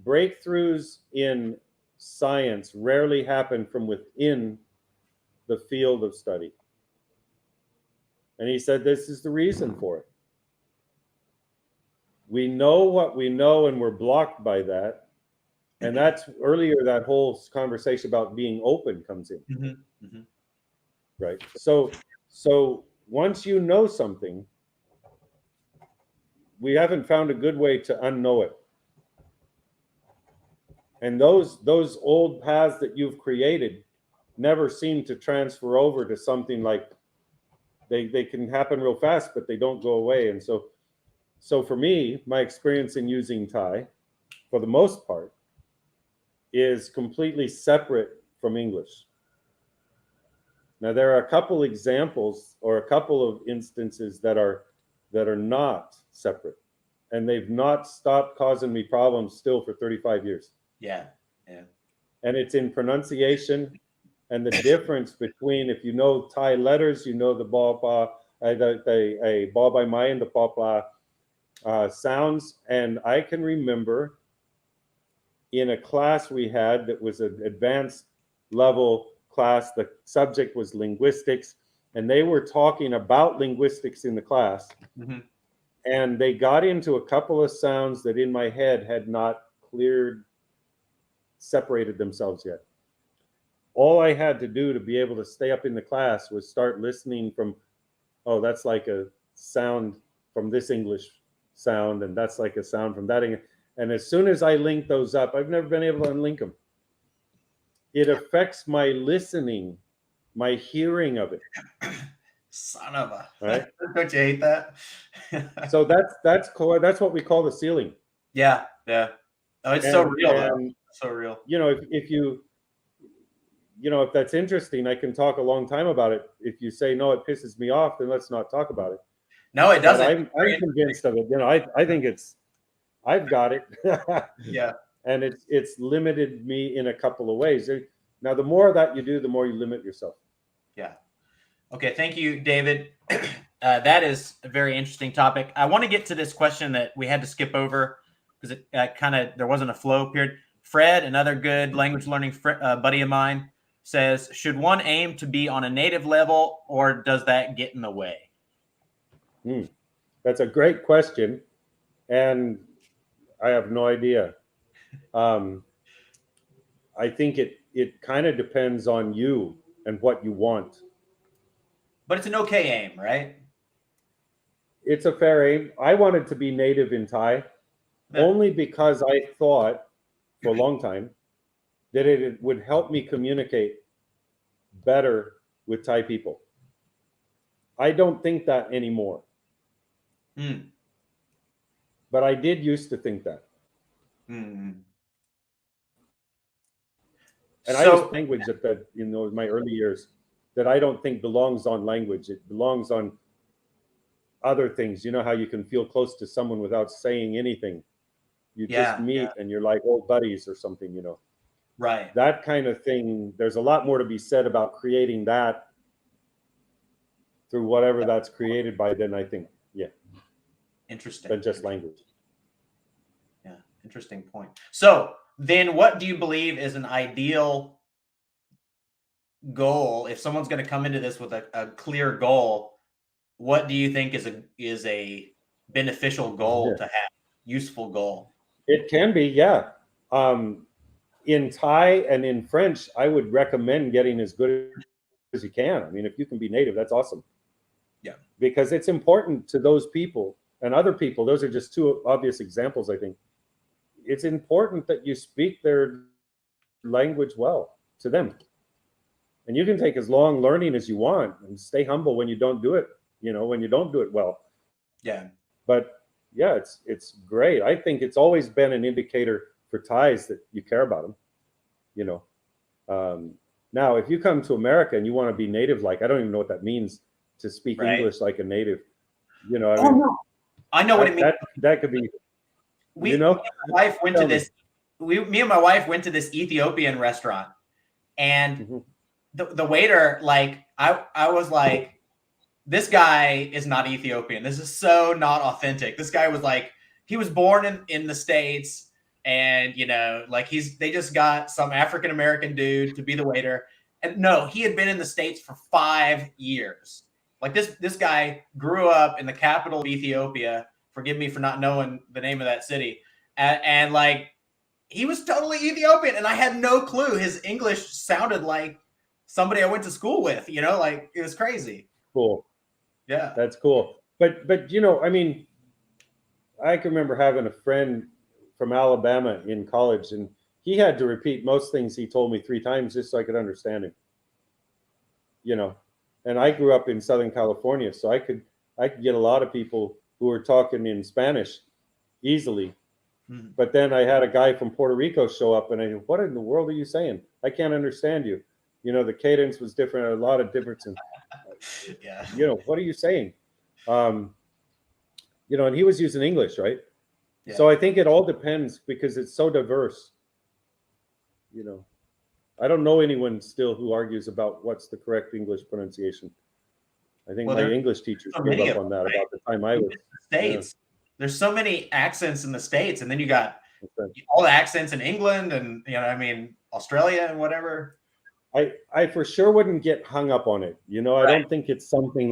breakthroughs in science rarely happen from within the field of study. And he said, this is the reason for it. We know what we know, and we're blocked by that. And that's earlier, that whole conversation about being open comes in. Mm-hmm. Mm-hmm. Right. So once you know something, we haven't found a good way to unknow it. And those old paths that you've created never seem to transfer over to something like they can happen real fast, but they don't go away. And so for me, my experience in using Thai, for the most part, is completely separate from English. Now, there are a couple examples or a couple of instances that are not separate, and they've not stopped causing me problems still for 35 years. Yeah. Yeah. And it's in pronunciation and the difference between, if you know Thai letters, you know the ba ba, the ba by mai and the pa pla sounds. And I can remember in a class we had that was an advanced level class, the subject was linguistics, and they were talking about linguistics in the class. Mm-hmm. And they got into a couple of sounds that in my head had not separated themselves yet. All I had to do to be able to stay up in the class was start listening from, oh, that's like a sound from this English sound, and that's like a sound from that English. And as soon as I link those up, I've never been able to unlink them. It affects my listening, my hearing of it. Son of a. Right? Don't you hate that? So that's what we call the ceiling. Yeah, yeah. Oh, it's so real. Though. So real. You know, if that's interesting, I can talk a long time about it. If you say no, it pisses me off, then let's not talk about it. No, it doesn't. I'm convinced of it. You know, I think I've got it. Yeah. And it's limited me in a couple of ways. Now, the more that you do, the more you limit yourself. Yeah. Okay. Thank you, David. That is a very interesting topic. I want to get to this question that we had to skip over because it there wasn't a flow period. Fred, another good language learning buddy of mine, says, should one aim to be on a native level, or does that get in the way? That's a great question, and I have no idea. I think it kind of depends on you and what you want. But it's an okay aim, right? It's a fair aim. I wanted to be native in Thai only because I thought for a long time that it would help me communicate better with Thai people. I don't think that anymore. But I did used to think that. And I used language at the, my early years that I don't think belongs on language. It belongs on other things. You know how you can feel close to someone without saying anything. You just meet and you're like old buddies or something, Right. That kind of thing. There's a lot more to be said about creating that through whatever that's created by then, I think. Yeah. Interesting. Than just language. Yeah. Interesting point. So then what do you believe is an ideal goal? If someone's going to come into this with a clear goal, what do you think is a beneficial goal to have? Useful goal? It can be, yeah. In Thai and in French, I would recommend getting as good as you can. I mean, if you can be native, that's awesome. Yeah. Because it's important to those people and other people. Those are just two obvious examples, I think. It's important that you speak their language well to them. And you can take as long learning as you want and stay humble when you don't do it, when you don't do it well. Yeah. But yeah, it's great. I think it's always been an indicator for Thais that you care about them, now, if you come to America and you want to be native, I don't even know what that means to speak English like a native, I know what it means. That could be, me and my wife went to this. Me and my wife went to this Ethiopian restaurant, and the waiter, I was like, this guy is not Ethiopian. This is so not authentic. This guy was he was born in the States, and they just got some African American dude to be the waiter. And no, he had been in the States for 5 years. This guy grew up in the capital of Ethiopia. Forgive me for not knowing the name of that city. And he was totally Ethiopian, and I had no clue. His English sounded like somebody I went to school with, it was crazy. Cool. Yeah. That's cool. But I mean, I can remember having a friend from Alabama in college, and he had to repeat most things he told me 3 times just so I could understand him. And I grew up in Southern California, so I could get a lot of people who were talking in Spanish easily. But then I had a guy from Puerto Rico show up, and I said, what in the world are you saying? I can't understand you. The cadence was different, a lot of difference. And, what are you saying? And he was using English, right? Yeah. So I think it all depends because it's so diverse. I don't know anyone still who argues about what's the correct English pronunciation. I think my English teachers gave up on that about the time I was. States. There's so many accents in the States, and then you got all the accents in England and Australia and whatever. I for sure wouldn't get hung up on it. I don't think it's something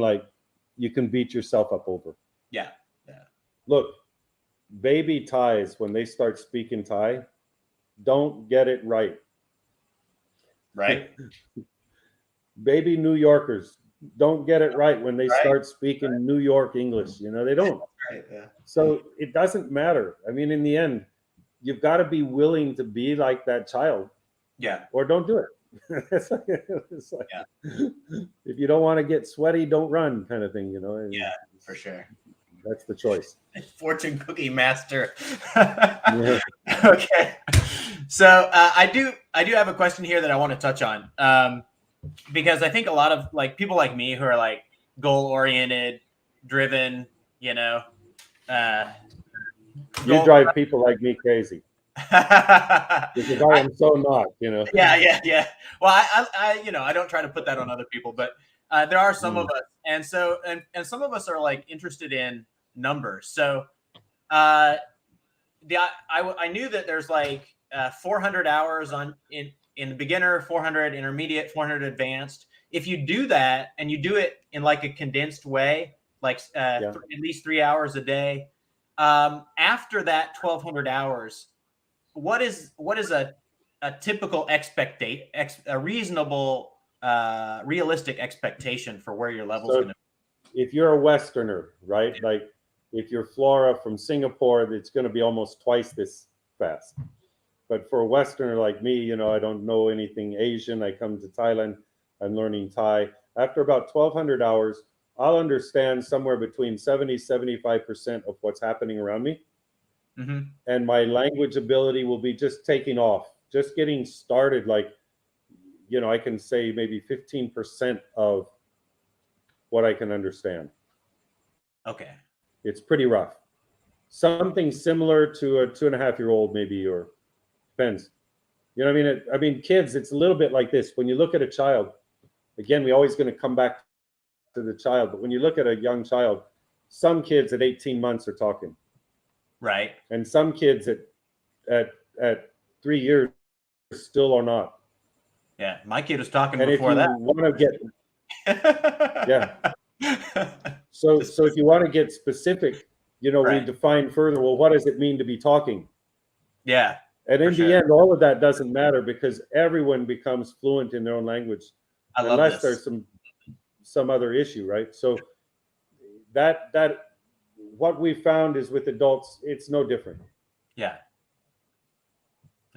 you can beat yourself up over. Yeah. Look, baby Thais, when they start speaking Thai, don't get it right. Right. Baby New Yorkers don't get it right when they start speaking New York English. They don't. Right. Yeah. So it doesn't matter. I mean, in the end, you've got to be willing to be like that child. Yeah. Or don't do it. It's if you don't want to get sweaty, don't run, kind of thing. Yeah, for sure. That's the choice. Fortune cookie master. Yeah. Okay. So I do have a question here that I want to touch on because I think a lot of people like me who are goal oriented, driven, you drive people like me crazy. Because I am so not, Yeah. Well, I don't try to put that on other people, but there are some of us, and so and some of us are interested in numbers. So I knew that there's 400 hours in the beginner, 400 intermediate, 400 advanced. If you do that and you do it in like a condensed way, like at least 3 hours a day, after that 1,200 hours, what is a typical a reasonable, realistic expectation for where your level's going to be? If you're a Westerner, right? Like if you're Flora from Singapore, it's going to be almost twice this fast. But for a Westerner like me, you know, I don't know anything Asian. I come to Thailand, I'm learning Thai. After about 1,200 hours, I'll understand somewhere between 70-75% of what's happening around me. Mm-hmm. And my language ability will be just taking off, just getting started. Like, you know, I can say maybe 15% of what I can understand. Okay. It's pretty rough. Something similar to a 2.5-year-old maybe, or depends. You know what I mean? I mean, kids, it's a little bit like this. When you look at a child, again, we're always going to come back to the child. But when you look at a young child, some kids at 18 months are talking. Right. And some kids at 3 years still are not. Yeah. My kid was talking and before that. Want to get, yeah. So if you want to get specific, you know, we define further, well, what does it mean to be talking? Yeah. And in the end, all of that doesn't matter because everyone becomes fluent in their own language, unless there's some other issue, right? So that what we found is with adults, it's no different. Yeah.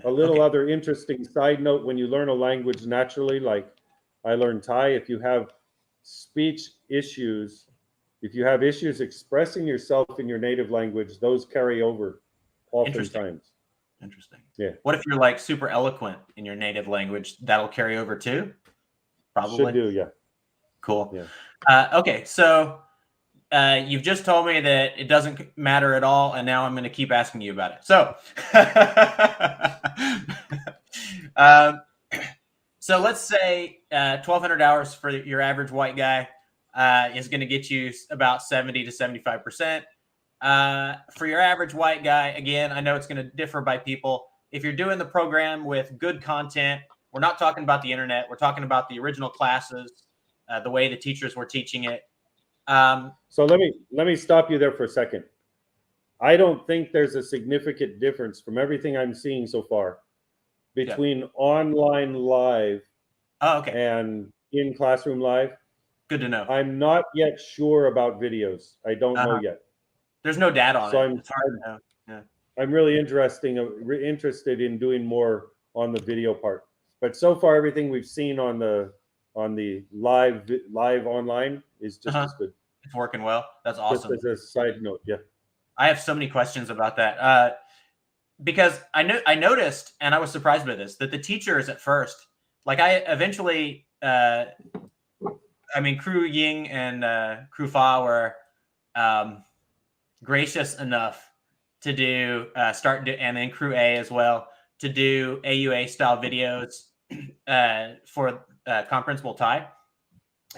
A little other interesting side note: when you learn a language naturally, like I learned Thai, if you have speech issues, if you have issues expressing yourself in your native language, those carry over oftentimes. Interesting. Yeah. What if you're like super eloquent in your native language? That'll carry over too? Probably. Should do, yeah. Cool. Yeah. Okay, so you've just told me that it doesn't matter at all, and now I'm going to keep asking you about it. So, so let's say 1,200 hours for your average white guy is going to get you about 70 to 75%. For your average white guy, again, I know it's going to differ by people. If you're doing the program with good content, we're not talking about the internet. We're talking about the original classes, the way the teachers were teaching it. So let me stop you there for a second. I don't think there's a significant difference from everything I'm seeing so far between online live and in classroom live. Good to know. I'm not yet sure about videos. I don't know yet. There's no data on it. It's hard to know. Yeah. I'm really interested in doing more on the video part. But so far, everything we've seen on the live online is just as good. It's working well. That's awesome. Just as a side note, yeah. I have so many questions about that because I noticed, and I was surprised by this, that the teachers at first, like I eventually, Crew Ying and Crew Fa were gracious enough to do and then Crew A as well, to do AUA style videos for Comprehensible Thai.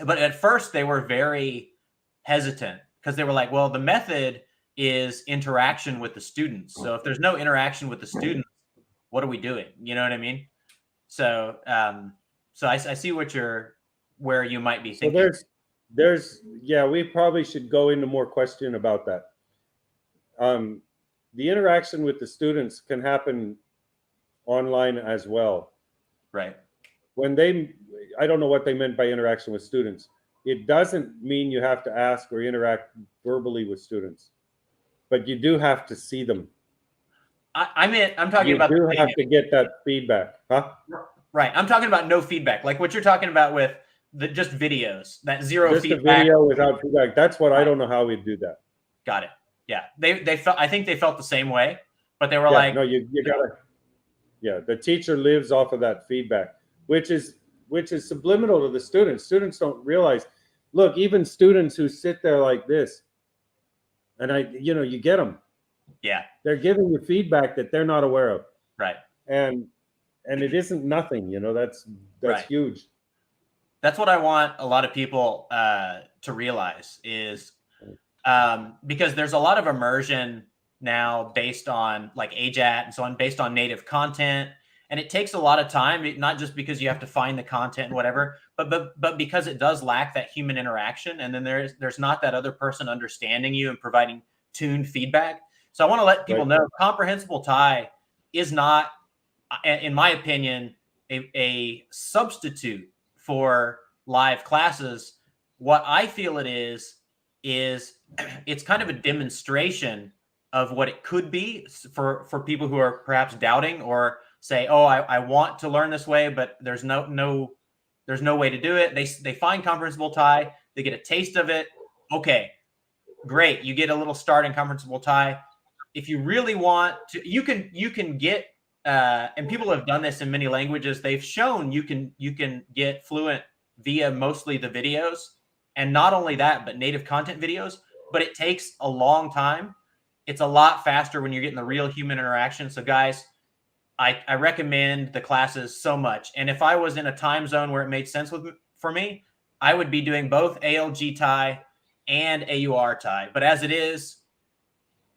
But at first they were very hesitant because they were like, well, the method is interaction with the students. So if there's no interaction with the students, what are we doing? You know what I mean? So I see where you might be thinking. So we probably should go into more question about that. The interaction with the students can happen online as well. Right. I don't know what they meant by interaction with students. It doesn't mean you have to ask or interact verbally with students, but you do have to see them. I'm talking about. You do have to get that feedback, huh? Right. I'm talking about no feedback, like what you're talking about with just videos, that zero just feedback. Just a video without feedback. That's what I don't know how we'd do that. Got it. Yeah. They felt. I think they felt the same way, but they were like, no, you gotta. Yeah, the teacher lives off of that feedback, which is subliminal to the students. Students don't realize. Look, even students who sit there like this, and you get them. Yeah. They're giving you feedback that they're not aware of. Right. And it isn't nothing, that's right. Huge. That's what I want a lot of people to realize is because there's a lot of immersion now based on like AJAT and so on, based on native content. And it takes a lot of time, not just because you have to find the content and whatever, but because it does lack that human interaction. And then there's not that other person understanding you and providing tuned feedback. So I want to let people know comprehensible Thai is not, in my opinion, a substitute for live classes. What I feel it is it's kind of a demonstration of what it could be for people who are perhaps doubting or say, oh, I want to learn this way, but there's no way to do it. They find comprehensible Thai, they get a taste of it. Okay, great. You get a little start in comprehensible Thai. If you really want to, you can get, and people have done this in many languages. They've shown you can get fluent via mostly the videos, and not only that, but native content videos. But it takes a long time. It's a lot faster when you're getting the real human interaction. So guys, I recommend the classes so much. And if I was in a time zone where it made sense for me, I would be doing both ALG Thai and AUR Thai. But as it is,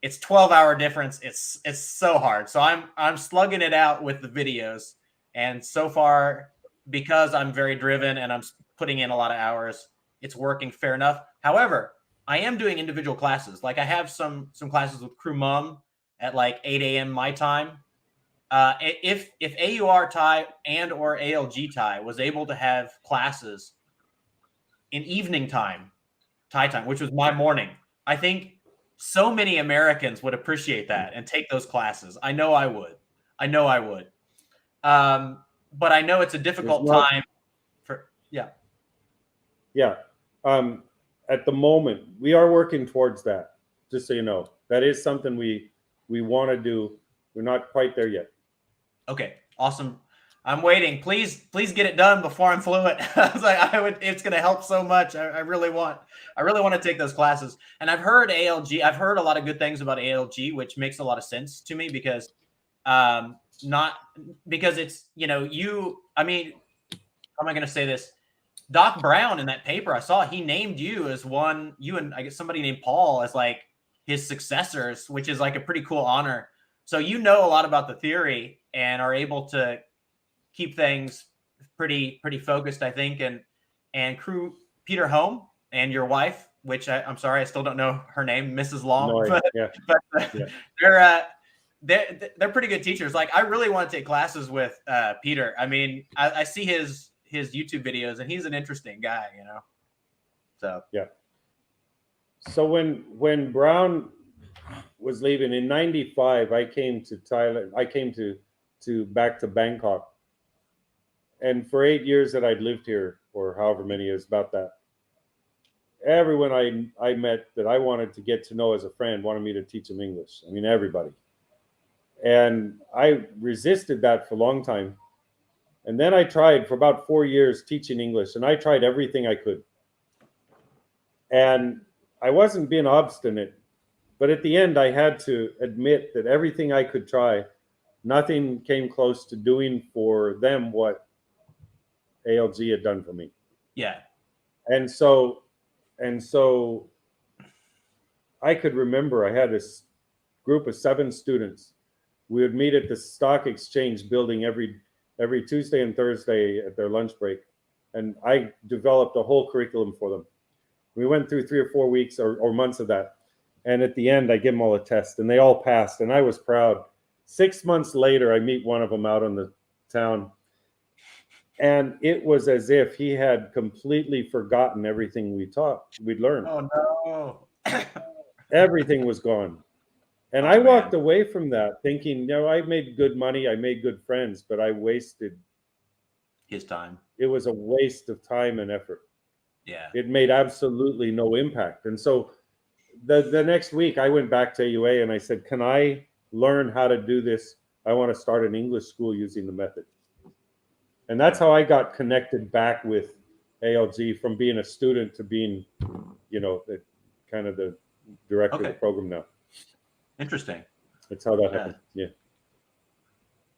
it's 12-hour difference. It's so hard. So I'm slugging it out with the videos. And so far, because I'm very driven and I'm putting in a lot of hours, it's working fair enough. However, I am doing individual classes. Like I have some classes with Crew Mum at like 8 a.m. my time. If AUR Thai and or ALG Thai was able to have classes in evening time, Thai time, which was my morning, I think so many Americans would appreciate that and take those classes. I know I would. But I know it's a difficult time for, yeah. Yeah. At the moment, we are working towards that, just so you know. That is something we want to do. We're not quite there yet. Okay, awesome. I'm waiting. Please get it done before I'm fluent. I was like, it's going to help so much. I really want to take those classes. And I've heard ALG. I've heard a lot of good things about ALG, which makes a lot of sense to me because, not because it's, I mean, how am I going to say this? Doc Brown in that paper I saw, he named you as you and I guess somebody named Paul as like his successors, which is like a pretty cool honor. So you know a lot about the theory and are able to keep things pretty focused, I think. And Crew Peter Home and your wife, which I'm sorry, I still don't know her name, Mrs. Long, no, but yeah. they're pretty good teachers. Like I really want to take classes with Peter. I mean, I see his YouTube videos and he's an interesting guy, So yeah. So when Brown was leaving in '95, I came to Thailand. I came back to Bangkok, and for 8 years that I'd lived here, or however many years, about that, everyone I met that I wanted to get to know as a friend wanted me to teach them English. I mean, everybody. And I resisted that for a long time. And then I tried for about 4 years teaching English, and I tried everything I could. And I wasn't being obstinate, but at the end I had to admit that everything I could try, nothing came close to doing for them what ALG had done for me. Yeah. And so I could remember I had this group of 7 students. We would meet at the stock exchange building every Tuesday and Thursday at their lunch break. And I developed a whole curriculum for them. We went through 3 or 4 weeks or months of that. And at the end, I give them all a test and they all passed. And I was proud. 6 months later, I meet one of them out on the town. And it was as if he had completely forgotten everything we'd learned. Oh, no. Everything was gone. And I walked away from that thinking, I made good money. I made good friends, but I wasted his time. It was a waste of time and effort. Yeah. It made absolutely no impact. And so the next week I went back to AUA and I said, can I learn how to do this? I want to start an English school using the method. And that's how I got connected back with ALG, from being a student to being, kind of the director of the program now. Interesting. That's how that happened. Yeah.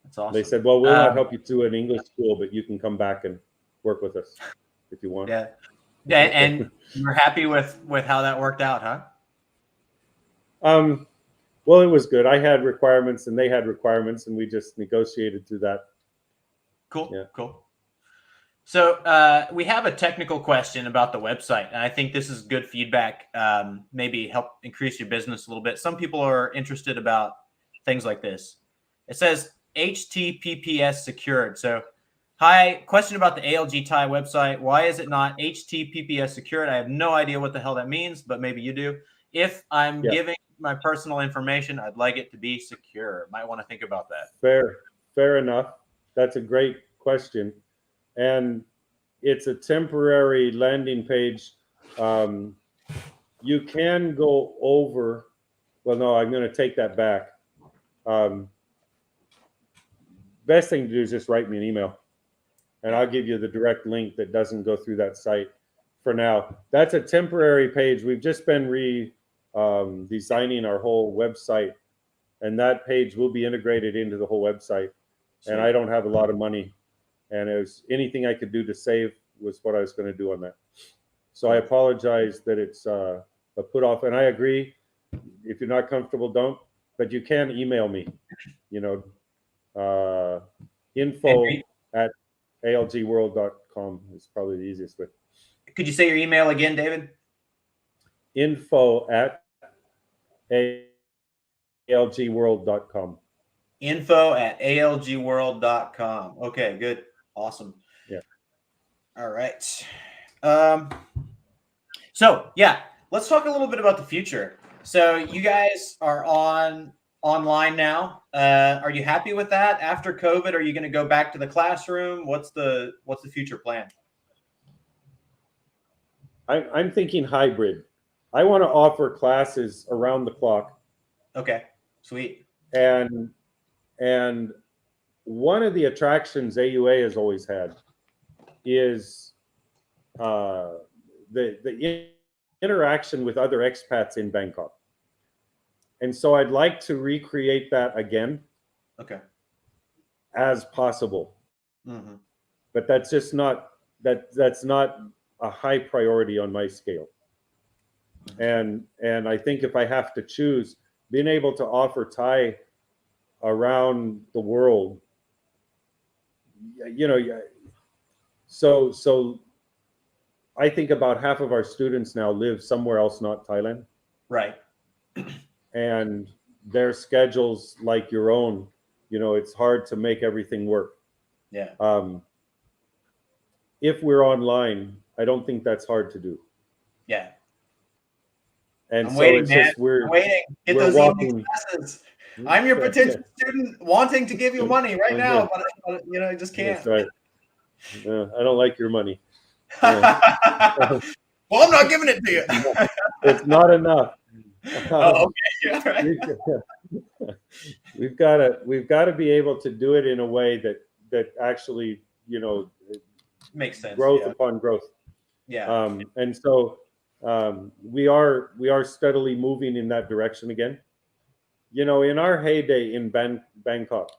That's awesome. They said, well, we'll not help you to an English school, but you can come back and work with us if you want. Yeah. Yeah. And you're happy with how that worked out, huh? Well, it was good. I had requirements and they had requirements, and we just negotiated through that. Cool. Yeah. Cool. So we have a technical question about the website, and I think this is good feedback. Maybe help increase your business a little bit. Some people are interested about things like this. It says HTTPS secured. So, hi, question about the ALG Thai website. Why is it not HTTPS secured? I have no idea what the hell that means, but maybe you do. If I'm giving my personal information, I'd like it to be secure. Might want to think about that. Fair enough. That's a great question. And it's a temporary landing page. You can go over, well, no, I'm going to take that back. Best thing to do is just write me an email, and I'll give you the direct link that doesn't go through that site for now. That's a temporary page. We've just been designing our whole website, and that page will be integrated into the whole website. And I don't have a lot of money, and it was anything I could do to save was what I was going to do on that. So I apologize that it's a put off, and I agree. If you're not comfortable, don't. But you can email me. Info at ALGWorld.com is probably the easiest way. Could you say your email again, David? Info at ALGWorld.com. Info at ALGWorld.com. Okay, good. Awesome. Yeah. All right. So yeah, let's talk a little bit about the future. So you guys are online now. Are you happy with that? After COVID, are you going to go back to the classroom? What's the future plan? I'm thinking hybrid. I want to offer classes around the clock. Okay, sweet. And one of the attractions AUA has always had is the interaction with other expats in Bangkok. And so I'd like to recreate that again. Okay. As possible. Mm-hmm. But that's just not that's not a high priority on my scale. And I think if I have to choose, being able to offer Thai around the world, so I think about half of our students now live somewhere else, not Thailand. Right. And their schedules, like your own, it's hard to make everything work. Yeah. If we're online, I don't think that's hard to do. Yeah. And I'm so waiting, it's man. just I'm waiting. Get those evening classes. I'm your potential student wanting to give you money right now, but I just can't. That's right. I don't like your money. Well, I'm not giving it to you. It's not enough. Oh, okay. All right. We've got to be able to do it in a way that actually makes sense. Growth upon growth. Yeah. And so we are steadily moving in that direction again. In our heyday in Bangkok,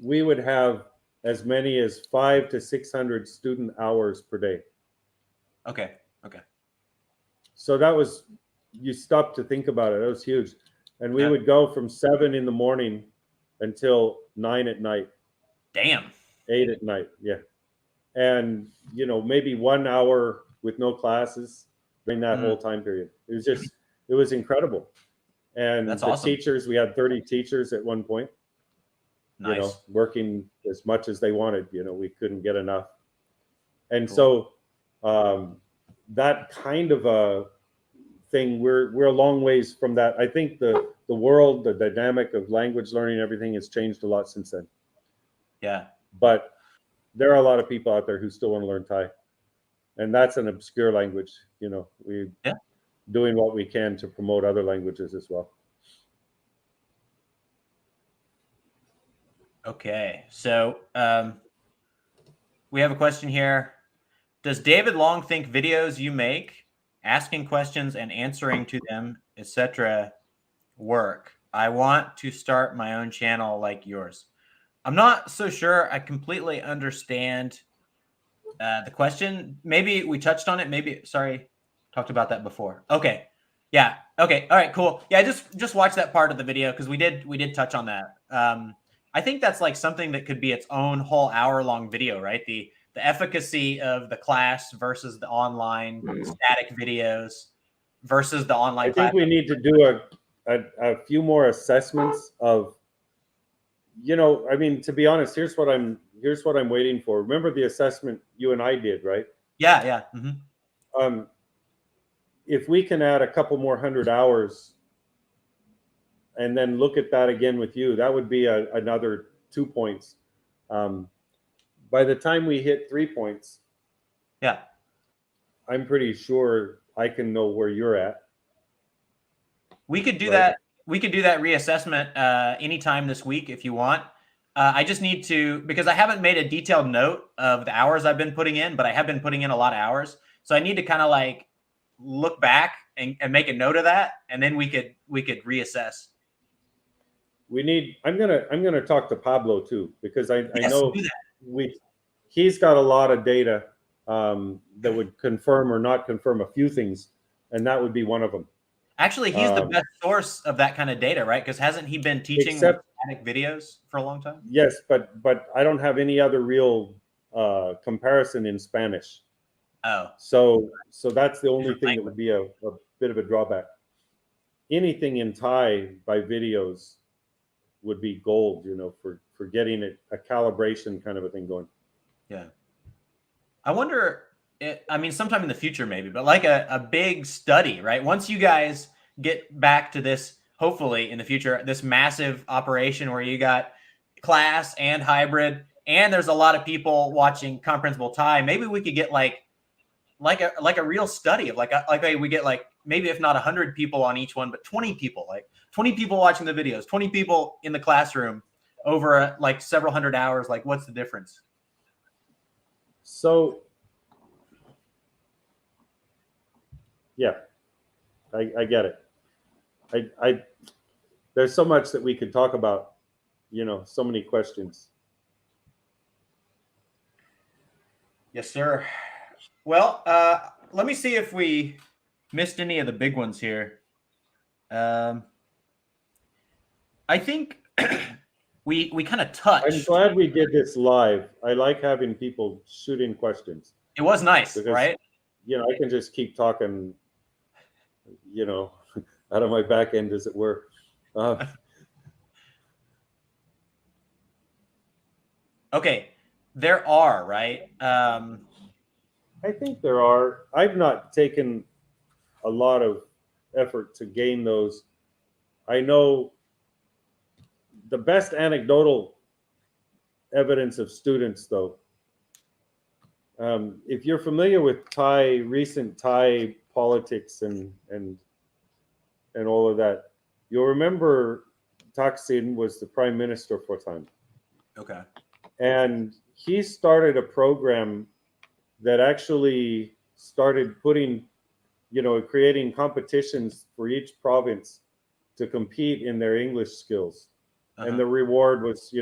we would have as many as 500 to 600 student hours per day. Okay. So that was, you stop to think about it, that was huge. And we would go from 7 in the morning until 9 at night. Damn. 8 at night, yeah. And maybe 1 hour with no classes during that whole time period. It was incredible. And that's the awesome. Teachers, we had 30 teachers at one point. Nice. Working as much as they wanted. We couldn't get enough. And so that kind of a thing, we're a long ways from that. I think the world, the dynamic of language learning, everything has changed a lot since then. Yeah. But there are a lot of people out there who still want to learn Thai, and that's an obscure language. We're doing what we can to promote other languages as well. Okay, so we have a question here. Does David Long think videos you make, asking questions and answering to them, etc., work? I want to start my own channel like yours. I'm not so sure I completely understand the question. Maybe we touched on it. Maybe, sorry, talked about that before. Okay. Yeah. Okay. All right. Cool. Yeah. Just watch that part of the video because we did touch on that. I think that's like something that could be its own whole hour-long video, right? The efficacy of the class versus the online static videos versus the I online class. think we need to do a few more assessments of, I mean, to be honest, here's what I'm waiting for. Remember the assessment you and I did, right? Yeah. Yeah. Um, if we can add a couple more 100 hours and then look at that again with you, that would be another 2 points. By the time we hit 3 points, Yeah. I'm pretty sure I can know where you're at. We could do Right. that. We could do that reassessment anytime this week if you want. I just need to, because I haven't made a detailed note of the hours I've been putting in, but I have been putting in a lot of hours. So I need to kind of like look back and make a note of that, and then we could reassess. I'm gonna talk to Pablo too, because I Yes, know do that. he's got a lot of data that would confirm or not confirm a few things, and that would be one of them. Actually, he's the best source of that kind of data, right? Because hasn't he been teaching like static videos for a long time? Yes, but I don't have any other real comparison in Spanish. Oh, So that's the only thing that would be a bit of a drawback. Anything in Thai by videos would be gold, for getting a calibration kind of a thing going. yeah. I wonder, I mean, sometime in the future, maybe, but like a big study, right? Once you guys get back to this, hopefully in the future, this massive operation where you got class and hybrid, and there's a lot of people watching comprehensible Thai, maybe we could get like a real study of we get like maybe if not 100 people on each one, but 20 people, like 20 people watching the videos, 20 people in the classroom over like several hundred hours. Like, what's the difference? So yeah, I get it. I there's so much that we could talk about, so many questions. Yes, sir. Well, let me see if we missed any of the big ones here. I think we kind of touched. I'm glad we did this live. I like having people shoot in questions. It was nice, Because, right? I can just keep talking, out of my back end, as it were. Okay, there are, right? I think there are. I've not taken a lot of effort to gain those. I know the best anecdotal evidence of students, though. If you're familiar with recent Thai politics and all of that, you'll remember Thaksin was the prime minister for a time. Okay. And he started a program that actually started creating competitions for each province to compete in their English skills. And the reward was,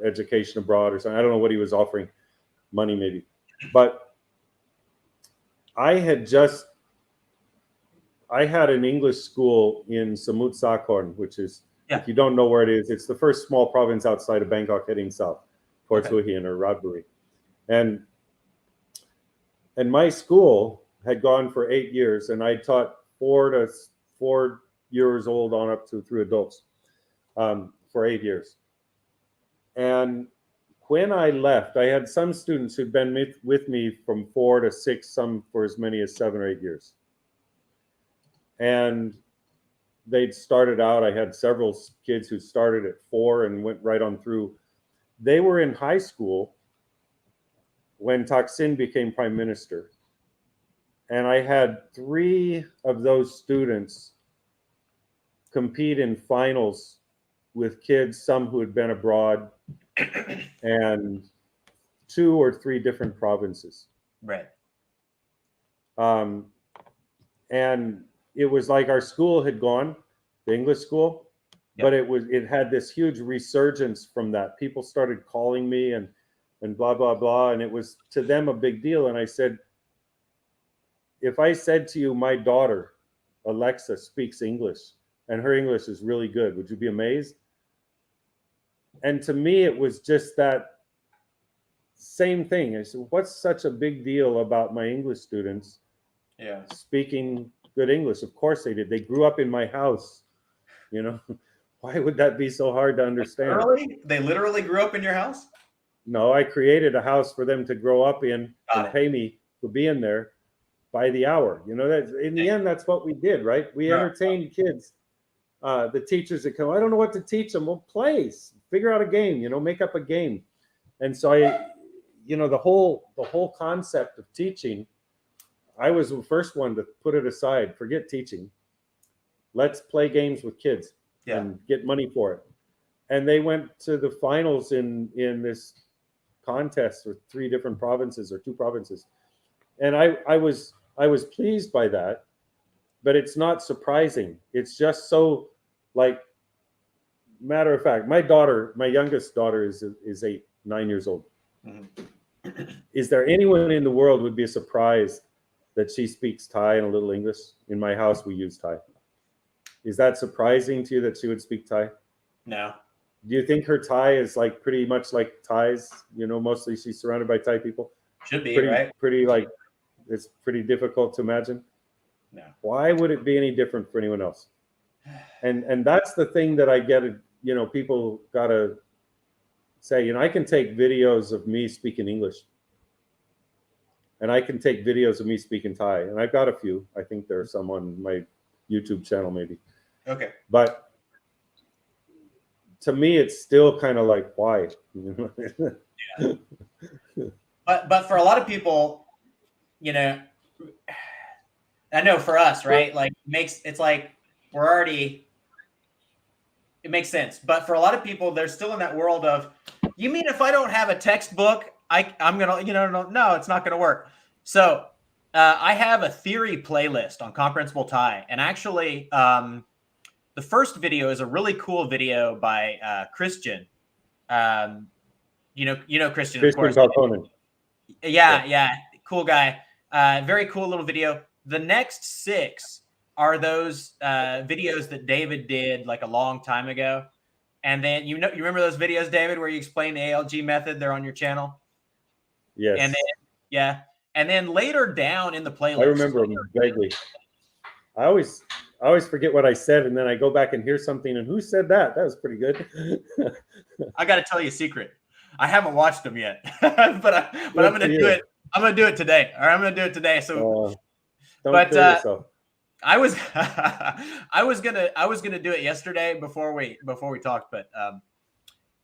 education abroad or something. I don't know what he was offering, money maybe. But I had an English school in Samut Sakhon, which is, if you don't know where it is, it's the first small province outside of Bangkok heading south, Port Suhian or Radbury. And my school had gone for 8 years, and I taught 4 years old on up through adults for 8 years. And when I left, I had some students who'd been with me from 4 to 6, some for as many as 7 or 8 years. And they'd started out, I had several kids who started at 4 and went right on through. They were in high school when Thaksin became prime minister. And I had 3 of those students compete in finals with kids, some who had been abroad, and 2 or 3 different provinces. Right. And it was like our school had gone, the English school, but it had this huge resurgence from that. People started calling me and blah, blah, blah. And it was to them a big deal. And I said, if I said to you, my daughter Alexa speaks English, and her English is really good. Would you be amazed? And to me, it was just that same thing. I said, what's such a big deal about my English students speaking good English? Of course they did. They grew up in my house. You know, why would that be so hard to understand? They literally grew up in your house? No, I created a house for them to grow up in and pay me for being there by the hour. You know, that in the end, that's what we did, right? We entertained kids. The teachers that come, I don't know what to teach them. Well, play, figure out a game, you know, make up a game. And so the whole concept of teaching, I was the first one to put it aside. Forget teaching. Let's play games with kids and get money for it. And they went to the finals in this contest with 3 different provinces or 2 provinces. And I was pleased by that, but it's not surprising. It's just so, like, matter of fact, my youngest daughter is 9 years old. Mm-hmm. Is there anyone in the world would be surprised that she speaks Thai and a little English? In my house, we use Thai. Is that surprising to you that she would speak Thai? No. Do you think her Thai is like pretty much like Thais? You know, mostly she's surrounded by Thai people. Should be, right? Pretty like, it's pretty difficult to imagine. No. Why would it be any different for anyone else? And that's the thing that I get. You know, people gotta say, you know, I can take videos of me speaking English, and I can take videos of me speaking Thai, and I've got a few. I think there are some on my YouTube channel, maybe. Okay. But to me, it's still kind of like, why? Yeah. But for a lot of people, you know, I know for us, right? Like it's like we're already, it makes sense. But for a lot of people, they're still in that world of, you mean if I don't have a textbook, I'm gonna, you know, no, it's not gonna work. So I have a theory playlist on comprehensible Thai, and actually, the first video is a really cool video by Christian. You know Christian, of course. Yeah, cool guy. Very cool little video. The next 6 are those videos that David did like a long time ago. And then you remember those videos, David, where you explain the ALG method? They're on your channel. Yes. And then and then later down in the playlist, I remember them vaguely. I always forget what I said, and then I go back and hear something, and who said that? That was pretty good. I got to tell you a secret. I haven't watched them yet, but I'm going to do it. I'm going to do it today. All right, I'm going to do it today. So, don't kill yourself. I was gonna do it yesterday before we talked,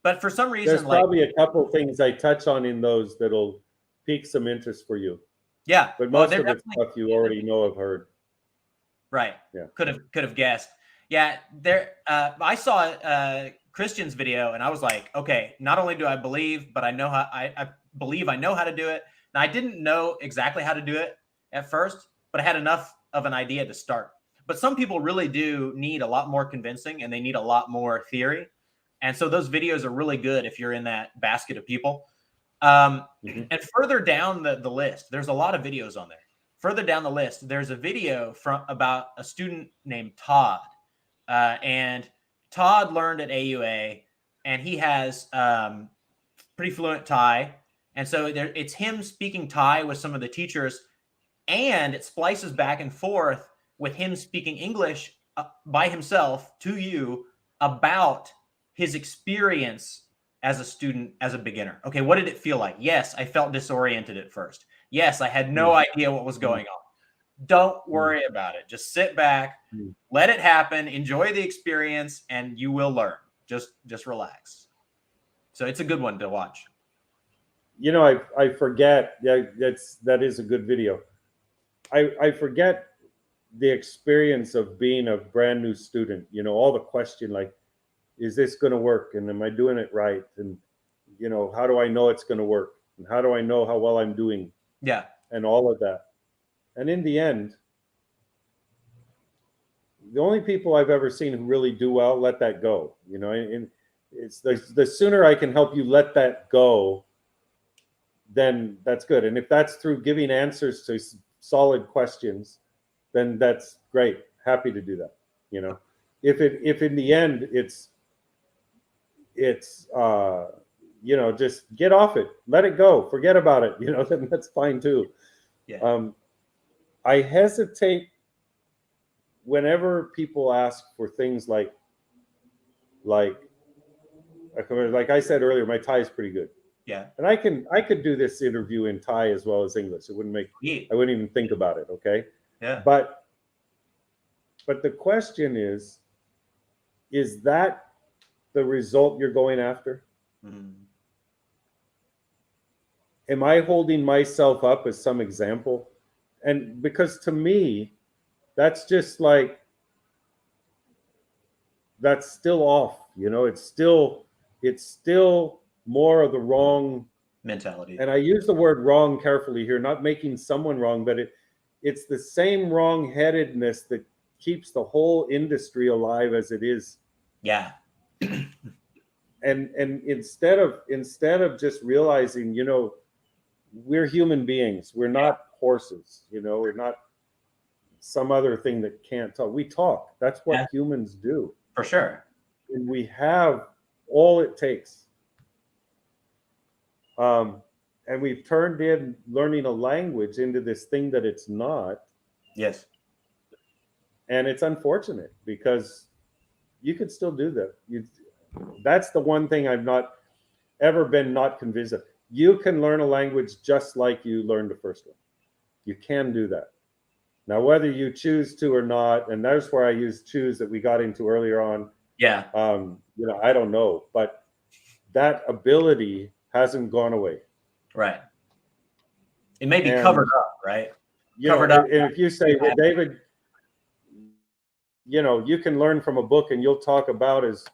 but for some reason, there's probably a couple things I touch on in those that'll pique some interest for you. Yeah, but most of it's stuff you already know have heard. Right. Yeah. Could have guessed. Yeah. I saw Christian's video, and I was like, okay, not only do I believe, but I know how I believe I know how to do it. Now, I didn't know exactly how to do it at first, but I had enough of an idea to start. But some people really do need a lot more convincing, and they need a lot more theory. And so those videos are really good if you're in that basket of people. And further down the list, there's a lot of videos on there. Further down the list, there's a video about a student named Todd. And Todd learned at AUA, and he has pretty fluent Thai. And so it's him speaking Thai with some of the teachers, and it splices back and forth with him speaking English by himself to you about his experience as a student, as a beginner. Okay, what did it feel like? Yes, I felt disoriented at first. Yes, I had no idea what was going on. Don't worry about it. Just sit back, let it happen, enjoy the experience, and you will learn. Just relax. So it's a good one to watch. You know, I forget that is a good video. I forget the experience of being a brand new student. You know, all the question like, is this going to work? And am I doing it right? And, you know, how do I know it's going to work? And how do I know how well I'm doing? Yeah. And all of that. And in the end, the only people I've ever seen who really do well let that go. You know, and it's the sooner I can help you let that go, then that's good. And if that's through giving answers to solid questions, then that's great. happy to do that. You know, if in the end it's you know, just get off it, let it go, forget about it, you know, then that's fine too. Yeah. I hesitate whenever people ask for things like I said earlier, my Thai is pretty good. Yeah. And I could do this interview in Thai as well as English. It wouldn't make, I wouldn't even think about it. Okay. Yeah. But the question is that the result you're going after? Mm. Am I holding myself up as some example? And because to me, that's just like, that's still off, you know, it's still more of the wrong mentality. And I use the word wrong carefully here, not making someone wrong, but it's the same wrong-headedness that keeps the whole industry alive as it is. Yeah. And instead of just realizing, you know, we're human beings, we're not horses, you know, we're not some other thing that can't talk. We talk. That's what humans do. For sure. And we have all it takes. And we've turned in learning a language into this thing that it's not. Yes. And it's unfortunate because you could still do that. That's the one thing I've not ever been not convinced of. You can learn a language just like you learned the first one. You can do that. Now, whether you choose to or not, and there's where I use choose that we got into earlier on. Yeah. You know, I don't know, but that ability hasn't gone away. Right. It may be covered up, right? Covered up. And if you say, well, David, you know, you can learn from a book and you'll talk about as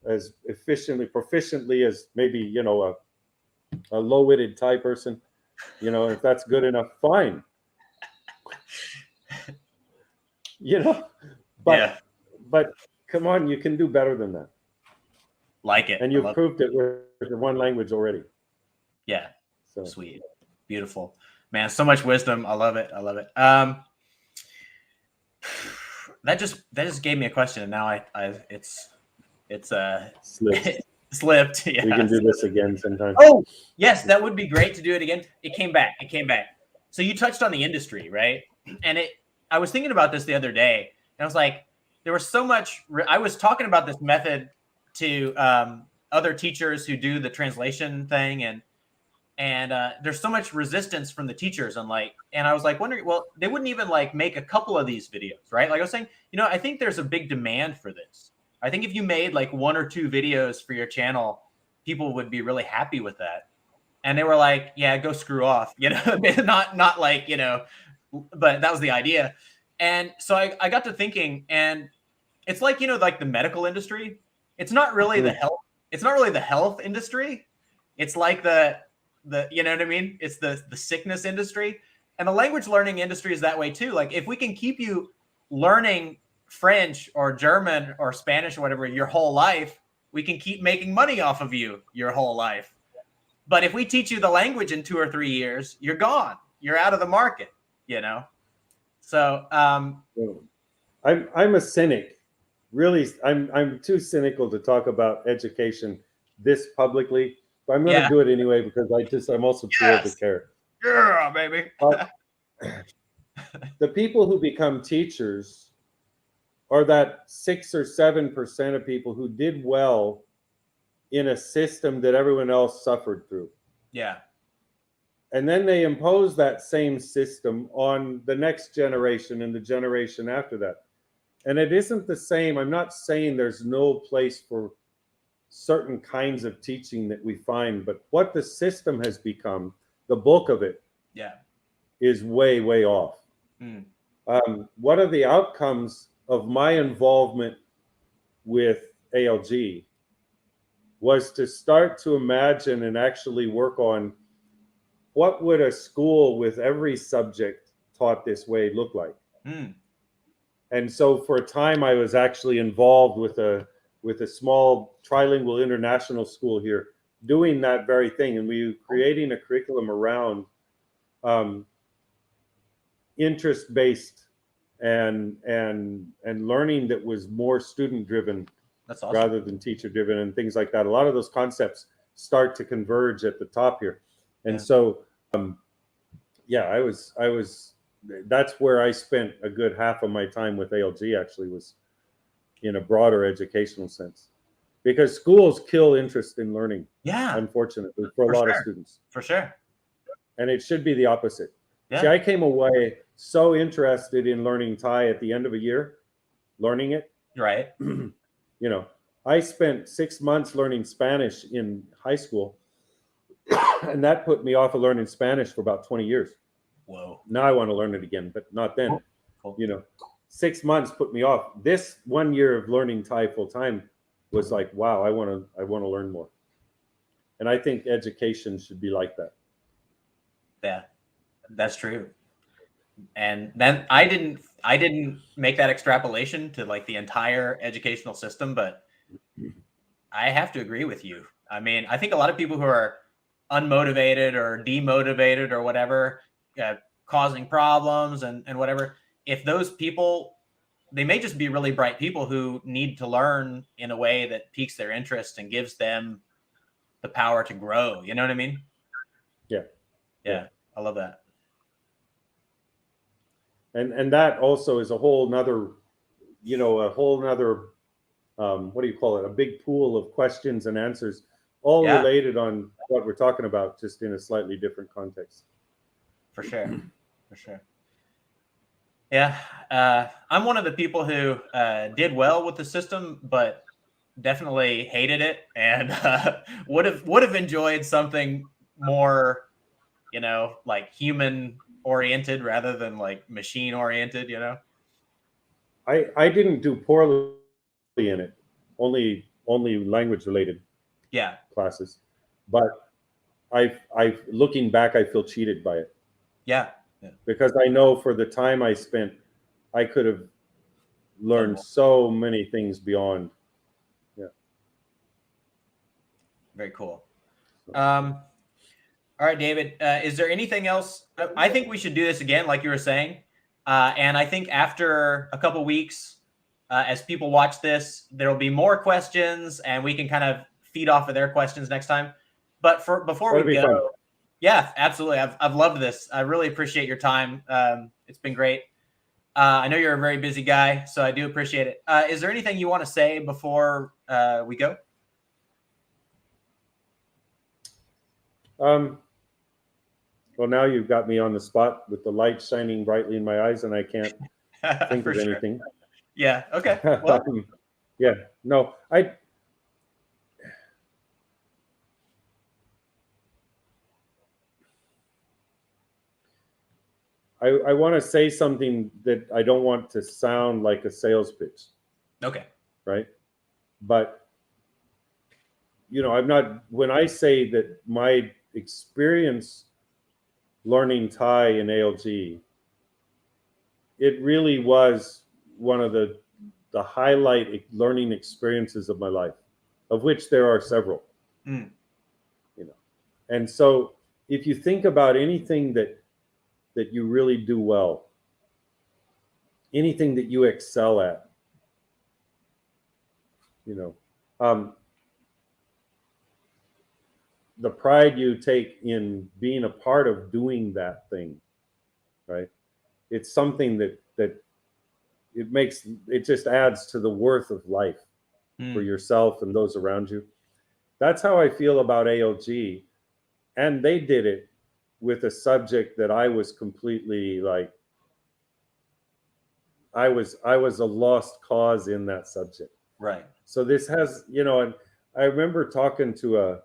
proficiently as maybe, you know, a low-witted Thai person, you know, if that's good enough, fine. You know, but come on, you can do better than that. Like it. And you've proved it with the one language already. Yeah. So sweet. Beautiful. Man, so much wisdom. I love it. I love it. That just gave me a question, and now it's slipped. Yeah. We can do this again sometime. Oh, yes, that would be great to do it again. It came back. So you touched on the industry, right? And I was thinking about this the other day, and I was like, there was so much. I was talking about this method to other teachers who do the translation thing, and there's so much resistance from the teachers and I was like wondering, well, they wouldn't even like make a couple of these videos, right? Like I was saying, you know, I think there's a big demand for this. I think if you made like 1 or 2 videos for your channel, people would be really happy with that. And they were like, yeah, go screw off, you know, not like, you know, but that was the idea. And so I got to thinking, and it's like, you know, like the medical industry, it's not really the health industry. It's like the you know what I mean? It's the sickness industry. And the language learning industry is that way too. Like if we can keep you learning French or German or Spanish or whatever your whole life, we can keep making money off of you your whole life. But if we teach you the language in 2 or 3 years, you're gone. You're out of the market, you know? So I'm a cynic. Really, I'm too cynical to talk about education this publicly. But I'm going to do it anyway because I'm also too old to care. Yeah, baby. The people who become teachers are that 6 or 7% of people who did well in a system that everyone else suffered through. Yeah. And then they impose that same system on the next generation and the generation after that. And it isn't the same. I'm not saying there's no place for certain kinds of teaching that we find, but what the system has become, the bulk of it, is way, way off. What are the outcomes of my involvement with ALG was to start to imagine and actually work on what would a school with every subject taught this way look like. And so for a time I was actually involved with a small trilingual international school here doing that very thing. And we were creating a curriculum around interest-based and learning that was more student driven That's awesome. rather than teacher driven and things like that. A lot of those concepts start to converge at the top here. And so yeah, I was that's where I spent a good half of my time with ALG, actually, was in a broader educational sense, because schools kill interest in learning, unfortunately, for a lot of students. For sure. And it should be the opposite. See, I came away so interested in learning Thai at the end of a year, learning it. Right. You know, I spent 6 months learning Spanish in high school, and that put me off of learning Spanish for about 20 years. Whoa. Now I want to learn it again, but not then. Cool. You know, 6 months put me off. This 1 year of learning Thai full time was like, wow, I want to learn more. And I think education should be like that. Yeah, that's true. And then I didn't make that extrapolation to like the entire educational system, but I have to agree with you. I mean, I think a lot of people who are unmotivated or demotivated or whatever, causing problems and whatever, if those people, they may just be really bright people who need to learn in a way that piques their interest and gives them the power to grow. You know what I mean? Yeah. I love that. And that also is a whole nother, you know, what do you call it? A big pool of questions and answers, all related on what we're talking about, just in a slightly different context. For sure. For sure. Yeah. I'm one of the people who did well with the system, but definitely hated it, and would have enjoyed something more, you know, like human oriented rather than like machine oriented, you know. I didn't do poorly in it, only language related classes, but I looking back, I feel cheated by it. Because I know for the time I spent, I could have learned so many things beyond. Very cool. All right, David, is there anything else? I think we should do this again, like you were saying. And I think after a couple weeks, as people watch this, there'll be more questions and we can kind of feed off of their questions next time. But before we go, fun. Yeah, absolutely. I've loved this. I really appreciate your time. It's been great. I know you're a very busy guy, so I do appreciate it. Is there anything you want to say before we go? Well, now you've got me on the spot with the light shining brightly in my eyes, and I can't think of anything. Yeah. Okay. Well. Yeah. No, I want to say something that I don't want to sound like a sales pitch. Okay. Right. But, you know, I'm not, when I say that my experience learning Thai in ALG, it really was one of the highlight learning experiences of my life, of which there are several. You know, and so if you think about anything that you really do well, anything that you excel at, you know, the pride you take in being a part of doing that thing, right? It's something that it just adds to the worth of life for yourself and those around you. That's how I feel about ALG. And they did it with a subject that I was completely like, I was a lost cause in that subject. Right. So this has, you know, and I remember talking to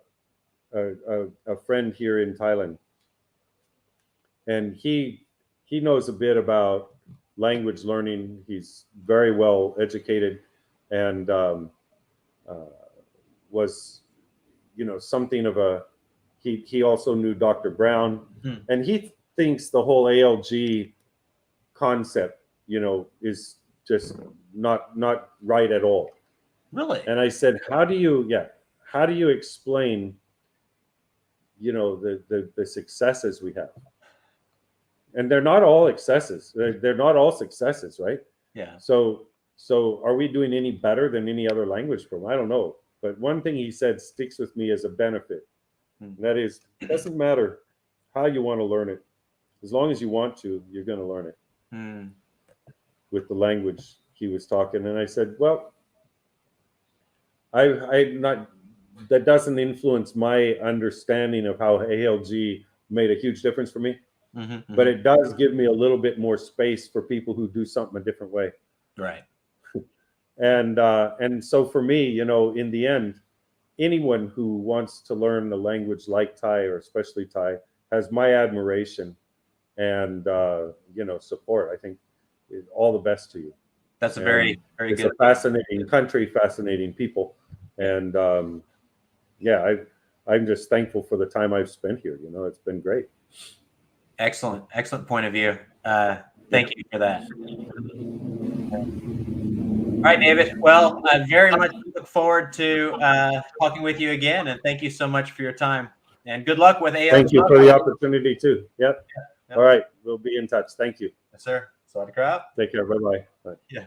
a friend here in Thailand, and he knows a bit about language learning. He's very well educated, and was, you know, something of a, he also knew Dr. Brown, and he thinks the whole ALG concept, you know, is just not right at all. Really? And I said, how do you explain, you know, the successes we have? and they're not all successes. They're not all successes, right? Yeah. So are we doing any better than any other language program? I don't know. But one thing he said sticks with me as a benefit. And that is, it doesn't matter how you want to learn it. As long as you want to, you're going to learn it. With the language he was talking. And I said, well, I not, that doesn't influence my understanding of how ALG made a huge difference for me. But it does give me a little bit more space for people who do something a different way. Right. And so for me, you know, in the end, anyone who wants to learn a language like Thai, or especially Thai, has my admiration and you know, support. I think all the best to you. That's a very good. It's a fascinating country, fascinating people, and yeah, I'm just thankful for the time I've spent here. You know, it's been great. Excellent point of view. Thank you for that. All right, David. Well, I very much look forward to talking with you again, and thank you so much for your time. And good luck with ALG. Thank you for the opportunity too. Yep. All right, we'll be in touch. Thank you. Yes, sir. Sawadee krap. Take care. Bye-bye. Bye. Yeah.